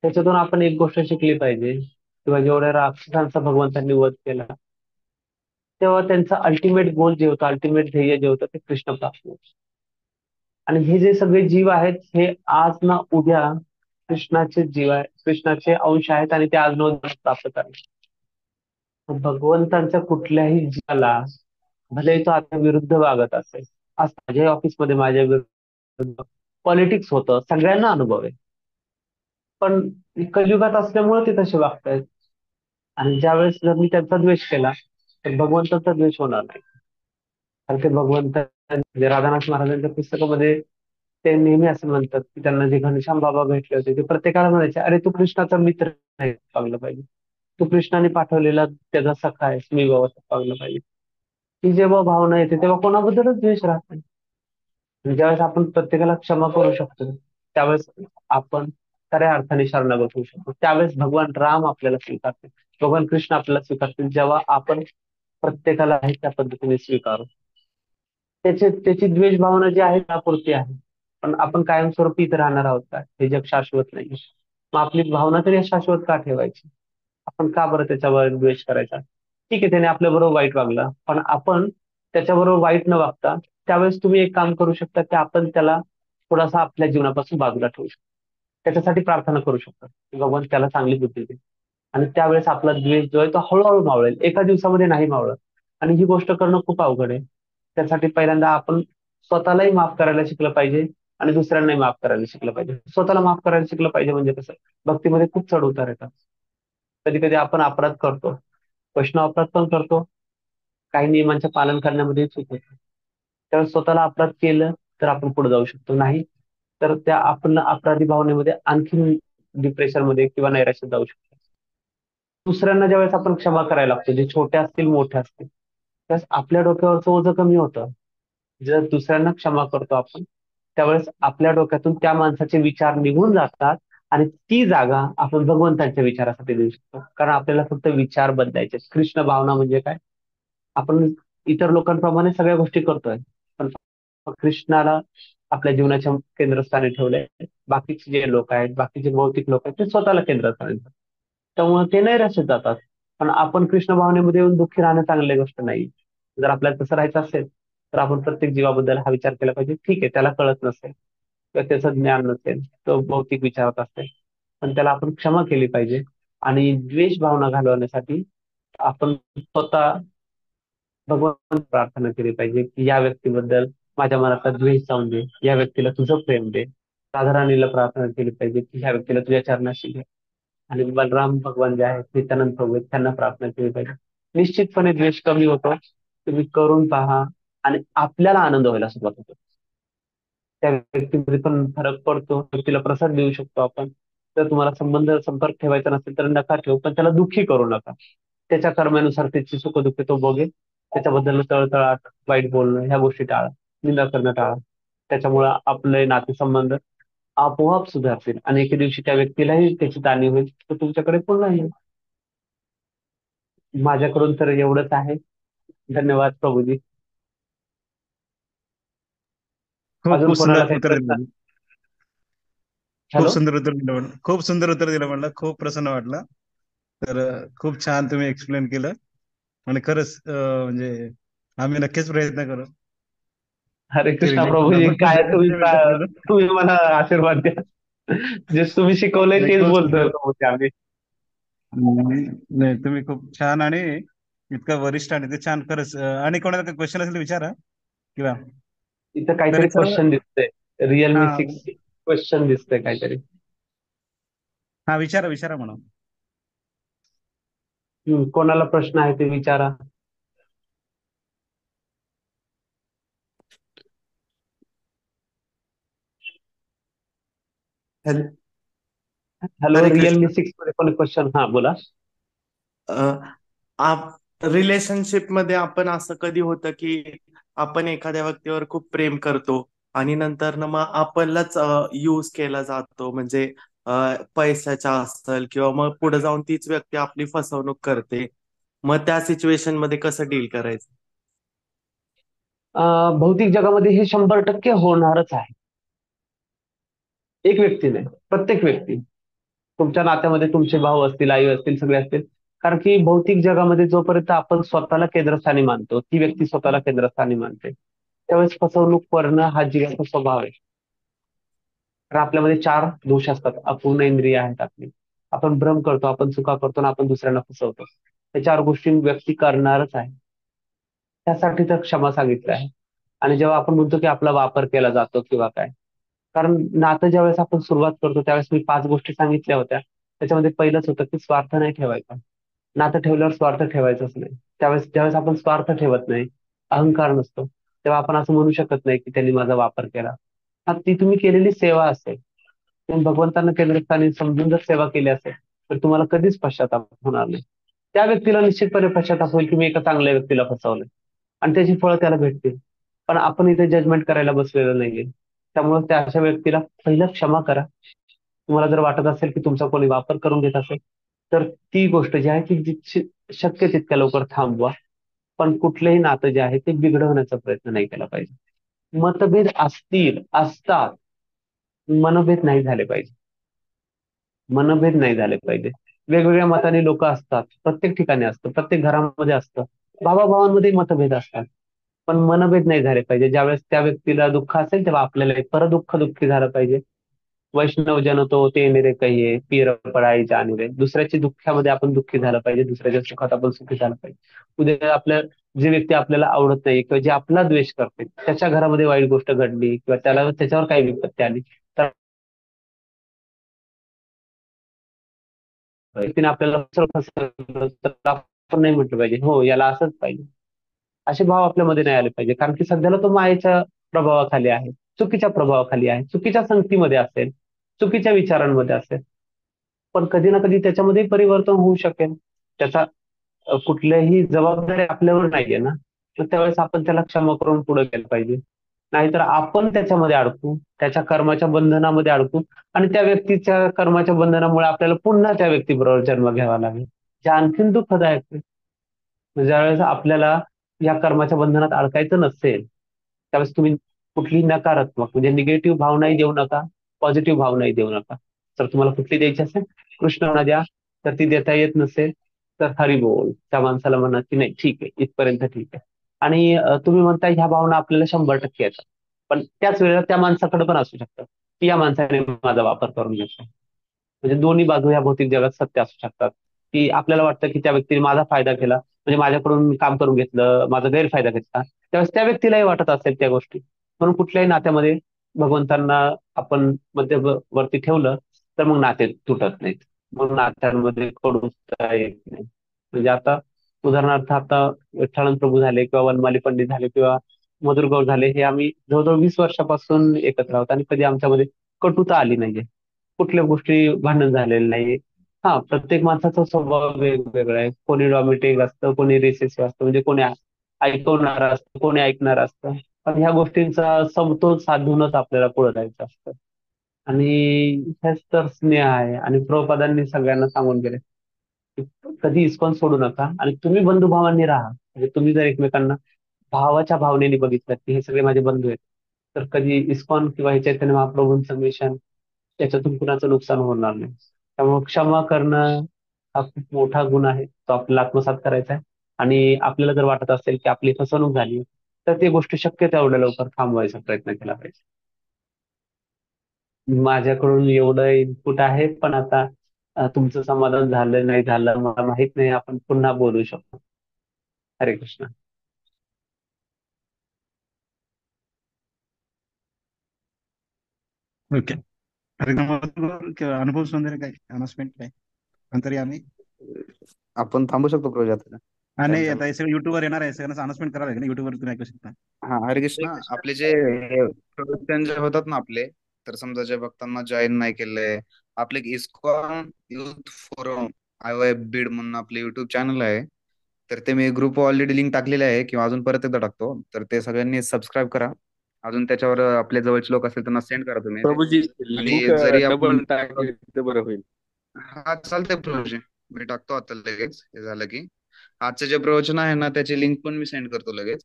[SPEAKER 1] त्याच्यातून आपण एक गोष्ट शिकली पाहिजे, किंवा जेवढ्या राक्षसांचा भगवंतांनी वध केला तेव्हा त्यांचं अल्टिमेट गोल जे होतं, अल्टिमेट ध्येय जे होतं ते कृष्ण प्राप्त होतं. आणि हे जे सगळे जीव आहेत हे आज ना उद्या कृष्णाचे जीव आहे, कृष्णाचे अंश आहेत आणि ते आज न उद्या प्राप्त करणार. भगवंतांच्या कुठल्याही जीवाला भले तो आता विरुद्ध वागत असेल. आज माझ्या ऑफिसमध्ये माझ्या विरुद्ध पॉलिटिक्स होतं, सगळ्यांना अनुभव आहे. पण कलियुगात असल्यामुळे ते तसे वागतायत. आणि ज्यावेळेस जर मी त्यांचा द्वेष केला तर भगवंताचा द्वेष होणार नाही. कारण ते भगवंत म्हणजे राधानाथ महाराजांच्या पुस्तकामध्ये ते नेहमी असं म्हणतात की त्यांना जे घनश्याम बाबा भेटले होते ते प्रत्येकाला म्हणायचे, अरे तू कृष्णाचा मित्र नाही पावलं पाहिजे, तू कृष्णाने पाठवलेला त्याचा सखा आहेस, मी बाबा पावलं पाहिजे. ही जेव्हा भावना येते तेव्हा कोणाबद्दलच द्वेष राहत नाही. आणि ज्यावेळेस आपण प्रत्येकाला क्षमा करू शकतो त्यावेळेस आपण खऱ्या अर्थाने शरणागत होऊ शकतो. त्यावेळेस भगवान राम आपल्याला स्वीकारतील, भगवान कृष्ण आपल्याला स्वीकारतील, जेव्हा आपण प्रत्येकाला आहे त्या पद्धतीने स्वीकारू. त्याची द्वेष भावना जी आहे त्यापुरती आहे. पण आपण कायमस्वरूपी इथे राहणार आहोत का, हे जग शाश्वत नाही. मग आपली भावना तरी शाश्वत का ठेवायची. आपण का बरं त्याच्यावर द्वेष करायचा. ठीक आहे त्याने आपल्याबरोबर वाईट वागला, पण आपण त्याच्याबरोबर वाईट न वागता त्यावेळेस तुम्ही एक काम करू शकता की आपण त्याला थोडासा आपल्या जीवनापासून बाजूला ठेवू शकतो. त्याच्यासाठी प्रार्थना करू शकतो की भगवान त्याला चांगली बुद्धी दे. आणि त्यावेळेस आपला द्वेष जो आहे तो हळूहळू मावळेल, एका दिवसामध्ये नाही मावळत. आणि ही गोष्ट करणं खूप अवघड आहे. त्यासाठी पहिल्यांदा आपण स्वतःलाही माफ करायला शिकलं पाहिजे आणि दुसऱ्यांनाही माफ करायला शिकलं पाहिजे. स्वतःला माफ करायला शिकलं पाहिजे म्हणजे कसं, भक्तीमध्ये खूप चढ उतार येतात. कधी कधी आपण अपराध करतो, वैष्णव अपराध पण करतो, काही नियमांचे पालन करण्यामध्ये चूक होते. त्यावेळेस स्वतःला अपराध केलं तर आपण पुढे जाऊ शकतो, नाही तर त्या आपण अपराधी भावनेमध्ये आणखी डिप्रेशन मध्ये किंवा नैराश्यात जाऊ शकतो. दुसऱ्यांना ज्यावेळेस आपण क्षमा करायला लागतो, जे छोटे असतील मोठे असतील, त्यावेळेस आपल्या डोक्यावरचं ओझं कमी होतं. जर दुसऱ्यांना क्षमा करतो आपण त्यावेळेस आपल्या डोक्यातून त्या माणसाचे विचार निघून जातात आणि ती जागा आपण भगवंतांच्या विचारासाठी देऊ शकतो, कारण आपल्याला फक्त विचार बदलायचे. कृष्ण भावना म्हणजे काय? आपण इतर लोकांप्रमाणे सगळ्या गोष्टी करतोय, पण कृष्णाला आपल्या जीवनाच्या केंद्रस्थानी ठेवलंय. बाकीचे जे लोक आहेत, बाकीचे भौतिक लोक आहेत, ते स्वतःला केंद्रस्थानी ठेवतात. त्यामुळे ते नैराश्यात जातात. पण आपण कृष्ण भावनेमध्ये येऊन दुःखी राहणं चांगली गोष्ट नाही. जर आपल्याला तसं राहायचं असेल तर आपण प्रत्येक जीवाबद्दल हा विचार केला पाहिजे. ठीक आहे, त्याला कळत नसेल किंवा त्याचं ज्ञान नसेल, तो भौतिक विचारात असेल, पण त्याला आपण क्षमा केली पाहिजे. आणि द्वेष भावना घालवण्यासाठी आपण स्वतः भगवान प्रार्थना केली पाहिजे की या व्यक्तीबद्दल माझ्या मनातला द्वेष जाऊन दे, या व्यक्तीला तुझं प्रेम दे. राधाराणीला प्रार्थना केली पाहिजे की ह्या व्यक्तीला तुझ्या चरणाशी घे. आणि बलराम भगवान जे आहेत नित्यानंद प्रभू आहेत, त्यांना प्रार्थना केली पाहिजे. निश्चितपणे द्वेष कमी होतो. तुम्ही करून पहा आणि आपल्याला आनंद व्हायला सुरुवात होतो. त्या व्यक्तीमध्ये पण फरक पडतो, व्यक्तीला प्रसाद देऊ शकतो आपण. जर तुम्हाला संपर्क ठेवायचा नसेल तर नका ठेवू, पण त्याला दुःखी करू नका. त्याच्या कर्मानुसार त्याची सुखदुःख तो बघेल. त्याच्याबद्दल तळतळाट, वाईट बोलणं ह्या गोष्टी टाळा, निंदा करणं टाळा. त्याच्यामुळे आपले नातेसंबंध आपोआप सुधारतील आणि एके दिवशी त्या व्यक्तीलाही त्याची जाणीव होईल, तो तुमच्याकडे पुन्हा येईल. माझ्याकडून तर एवढंच आहे. धन्यवाद प्रभूजी.
[SPEAKER 3] खूप
[SPEAKER 1] अजून
[SPEAKER 3] खूप
[SPEAKER 1] कोणाला
[SPEAKER 3] सुंदर
[SPEAKER 1] काही
[SPEAKER 3] उत्तर
[SPEAKER 1] प्रश्न?
[SPEAKER 3] दिलं. खूप
[SPEAKER 1] हॅलो.
[SPEAKER 3] सुंदर उत्तर दिलं म्हणलं, खूप सुंदर उत्तर दिलं म्हणलं, खूप प्रसन्न वाटलं. तर खूप छान तुम्ही एक्सप्लेन केलं. आणि खरंच म्हणजे आम्ही नक्कीच प्रयत्न करू
[SPEAKER 1] हरे
[SPEAKER 3] की
[SPEAKER 1] कृष्णा
[SPEAKER 3] रिलेशनला
[SPEAKER 1] प्रभूजी,
[SPEAKER 3] पण
[SPEAKER 1] काय तुम्ही
[SPEAKER 3] मेंटेन करू.
[SPEAKER 1] तुम्ही मला आशीर्वाद द्या. जे तुम्ही शिकवलंय
[SPEAKER 3] नाही,
[SPEAKER 1] तेच
[SPEAKER 3] खूप
[SPEAKER 1] बोलतोय
[SPEAKER 3] सुंदर.
[SPEAKER 1] प्रभूजी आम्ही.
[SPEAKER 3] नाही, तुम्ही खूप छान आणि इतकं वरिष्ठ आणि ते छान खरंच. आणि कोणाला काही क्वेश्चन असेल तर विचारा किंवा
[SPEAKER 1] इथं काहीतरी
[SPEAKER 3] तरी सर्व.
[SPEAKER 1] क्वेश्चन दिसतंय.
[SPEAKER 3] हा,
[SPEAKER 1] रिअलमी 6 क्वेश्चन दिसतंय काहीतरी.
[SPEAKER 3] हा, विचारा विचारा म्हणून.
[SPEAKER 1] कोणाला प्रश्न आहे ते विचारा.
[SPEAKER 2] हॅलो.
[SPEAKER 1] हॅलो,
[SPEAKER 2] हरे
[SPEAKER 1] रिअलमी
[SPEAKER 2] कृष्ण.
[SPEAKER 1] 6 मध्ये पण क्वेश्चन, हा बोला.
[SPEAKER 4] आप रिलेशनशिप मध्ये आपण असं कधी होतं की आपण एखाद्या व्यक्तीवर खूप प्रेम करतो आणि नंतर ना मग आपणलाच यूज केला जातो, म्हणजे पैशाच्या असेल किंवा मग पुढे जाऊन तीच व्यक्ती आपली फसवणूक करते. मग त्या सिच्युएशन मध्ये कसं डील करायचं?
[SPEAKER 1] भौतिक जगामध्ये हे 100% होणारच आहे. एक व्यक्ती नाही, प्रत्येक व्यक्ती. तुमच्या नात्यामध्ये तुमचे भाऊ असतील, आई असतील, सगळे असतील. कारण की भौतिक जगामध्ये जोपर्यंत आपण स्वतःला केंद्रस्थानी मानतो, ती व्यक्ती स्वतःला केंद्रस्थानी मानते, त्यावेळेस फसवणूक करणं हा जीवाचा स्वभाव आहे. तर आपल्यामध्ये 4 दोष असतात, अपूर्ण इंद्रिय आहेत आपली. आपण भ्रम करतो, आपण चुका करतो आणि आपण दुसऱ्यांना फसवतो. त्या 4 गोष्टी व्यक्ती करणारच आहे. त्यासाठी तर क्षमा सांगितलं आहे. आणि जेव्हा आपण म्हणतो की आपला वापर केला जातो किंवा काय, कारण नातं ज्यावेळेस आपण सुरुवात करतो त्यावेळेस मी 5 गोष्टी सांगितल्या होत्या. त्याच्यामध्ये पहिलंच होतं की स्वार्थ नाही ठेवायचा. नातं ठेवल्यावर स्वार्थ ठेवायचाच नाही. ज्यावेळेस आपण स्वार्थ ठेवत नाही, अहंकार नसतो, तेव्हा आपण असं म्हणू शकत नाही की त्यांनी माझा वापर केला. हा, ती तुम्ही केलेली सेवा असेल. तुम्ही भगवंतांना केंद्रस्थानी समजून जर सेवा केली असेल तर तुम्हाला कधीच पश्चाताप होणार नाही. त्या व्यक्तीला निश्चितपणे पश्चाताप होईल की मी एका चांगल्या व्यक्तीला फसवलंय, आणि त्याची फळं त्याला भेटतील. पण आपण इथे जजमेंट करायला बसलेलं नाहीये. त्यामुळे त्या अशा व्यक्तीला पहिलं क्षमा करा. तुम्हाला जर वाटत असेल की तुमचा कोणी वापर करून घेत असेल तर ती गोष्ट जी आहे ती शक्य तितक्या लवकर थांबवा. पण कुठलंही नातं जे आहे ते बिघडवण्याचा प्रयत्न नाही केला पाहिजे. मतभेद असतात, मनभेद नाही झाले पाहिजे. मनभेद नाही झाले पाहिजे. वेगवेगळ्या मताने लोक असतात, प्रत्येक ठिकाणी असतं, प्रत्येक घरामध्ये असतं. भावाभावांमध्ये मतभेद असतात, पण मनभेद नाही झाले पाहिजे. ज्यावेळेस त्या व्यक्तीला दुःख असेल तेव्हा आपल्याला परदुःख दुःखी झालं पाहिजे. वैष्णव जन तो ते मेरे कहिये, पीर पराई जानिरे. दुसऱ्याच्या दुःखामध्ये आपण दुःखी झालं पाहिजे, दुसऱ्याच्या सुखात आपण सुखी झालं पाहिजे. उद्या आपल्या जे व्यक्ती आपल्याला आवडत नाही किंवा जे आपला द्वेष करते त्याच्या घरामध्ये वाईट गोष्ट घडली किंवा त्याच्यावर काही विपत्ती आली तर व्यक्तीने आपल्याला फसवलं तर आपण नाही म्हटलं पाहिजे हो याला असंच पाहिजे. असे भाव आपल्यामध्ये नाही आले पाहिजे, कारण की सध्याला तो मायेच्या प्रभावाखाली आहे, चुकीच्या प्रभावाखाली आहे, चुकीच्या संगतीमध्ये असेल, चुकीच्या विचारांमध्ये असेल. पण कधी ना कधी त्याच्यामध्ये परिवर्तन होऊ शकेल. त्याचा कुठल्याही जबाबदारी आपल्यावर नाहीये ना, तर त्यावेळेस आपण त्याला क्षमा करून पुढे गेलं पाहिजे. नाहीतर आपण त्याच्यामध्ये अडकू, त्याच्या कर्माच्या बंधनामध्ये अडकू, आणि त्या व्यक्तीच्या कर्माच्या बंधनामुळे आपल्याला पुन्हा त्या व्यक्तीबरोबर जन्म घ्यावा लागेल, जे आणखीन दुःखदायक आहे. ज्यावेळेस आपल्याला या कर्माच्या बंधनात अडकायचं नसेल, त्यावेळेस तुम्ही कुठली नकारात्मक म्हणजे निगेटिव्ह भावनाही देऊ नका, पॉझिटिव्ह भावनाही देऊ नका. जर तुम्हाला कुठली द्यायची असेल, कृष्णाला द्या. तर ती देता येत नसेल, तर हरी बोल, त्या माणसाला म्हणा की नाही ठीक आहे, इथपर्यंत ठीक आहे. आणि तुम्ही म्हणता ह्या भावना आपल्याला 100% येतात, पण त्याच वेळेला त्या माणसाकडे पण असू शकतात की या माणसाने माझा वापर करून घेतला. म्हणजे दोन्ही बाजू ह्या भौतिक जगात सत्य असू शकतात. की आपल्याला वाटतं की त्या व्यक्तीने माझा फायदा केला, म्हणजे माझ्याकडून काम करून घेतलं, माझा गैरफायदा घेतला, त्यावेळेस त्या व्यक्तीलाही वाटत असेल त्या गोष्टी. म्हणून कुठल्याही नात्यामध्ये भगवंतांना आपण मध्यवर्ती ठेवलं, तर मग नाते तुटत नाहीत, मग नात्यांमध्ये कडूता येत नाही. म्हणजे आता उदाहरणार्थ आता विठ्ठल प्रभू झाले किंवा वनमाली पंडित झाले किंवा मधुर गौर झाले, हे आम्ही जवळजवळ 20 वर्षापासून एकत्र आहोत आणि कधी आमच्यामध्ये कटुता आली नाहीये, कुठल्या गोष्टी भांडण झालेलं नाही. हा, प्रत्येक माणसाचा स्वभाव वेगवेगळा आहे. कोणी डॉमिटिक असतं, कोणी रिसेसिव्ह असतं, म्हणजे कोणी ऐकवणार असतं, कोणी ऐकणार असतं. पण ह्या गोष्टींचा समतोल साधूनच आपल्याला पुढे जायचं असतं. आणि हेच तर स्नेह आहे. आणि प्रभुपादांनी सगळ्यांना सांगून गेले की कधी इस्कॉन सोडू नका, आणि तुम्ही बंधुभावांनी राहा. म्हणजे तुम्ही जर एकमेकांना भावाच्या भावनेने बघितलं की हे सगळे माझे बंधू आहेत, तर कधी इस्कॉन किंवा हे चैतन्य महाप्रभूंचं मिशन त्याच्यातून कुणाचं नुकसान होणार नाही. त्यामुळे क्षमा करणं हा खूप मोठा गुण आहे, तो आपल्याला आत्मसात करायचा आहे. आणि आपल्याला जर वाटत असेल की आपली फसवणूक झाली, तर ती गोष्ट शक्य तेवढ्या लवकर थांबवायचा प्रयत्न केला पाहिजे. माझ्याकडून एवढं इनपुट आहे, पण आता तुमचं समाधान झालं नाही झालं मला माहित नाही, आपण पुन्हा बोलू शकतो. हरे कृष्ण.
[SPEAKER 3] ओके. अरे अनुभव वगैरे काय अनाउन्समेंट काय अंतर्यामी.
[SPEAKER 2] आपण थांबू शकतो प्रोजेक्ट, टाइम
[SPEAKER 3] आणि
[SPEAKER 2] झाला.
[SPEAKER 3] आता हे सगळं युट्यूबवर येणार आहे, सगळ्यांना अनाउन्समेंट करायला लागेल युट्यूबवर, तुम्ही ऐकू शकता.
[SPEAKER 2] हा, हरे कृष्णा. आपले जे प्रवचन जे होतात ना आपले, तर समजा ज्या भक्तांना जॉईन नाही केलंय, आपले ISKCON youth forum I Y Beed म्हणून आपले युट्यूब चॅनल आहे. तर ते मी ग्रुप ऑलरेडी लिंक टाकलेले आहे, किंवा अजून परत एकदा टाकतो. तर ते सगळ्यांनी सबस्क्राईब करा. अजून त्याच्यावर आपले जवळचे लोक असतील त्यांना सेंड करा तुम्ही ते.
[SPEAKER 5] प्रभूजी,
[SPEAKER 2] आणि
[SPEAKER 5] लिंक
[SPEAKER 2] जरी आपण,
[SPEAKER 5] डबल टाकले तर बरं होईल.
[SPEAKER 2] हा चालतंय प्रभूजी, मी टाकतो आता लगेच हे झालं की. आजचं जे प्रवचन आहे ना त्याची लिंक पण मी सेंड करतो लगेच.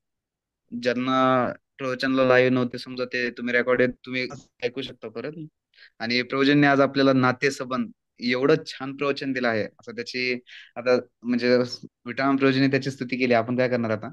[SPEAKER 2] ज्यांना प्रवचनला लाईव्ह नव्हते समजा, ते तुम्ही रेकॉर्डेड तुम्ही ऐकू शकता परत. आणि प्रवचनने आज आपल्याला नातेसंबंध एवढं छान प्रवचन दिलं आहे, असं त्याची आता म्हणजे विठाम प्रवचने त्याची स्तुती केली, आपण काय करणार आता.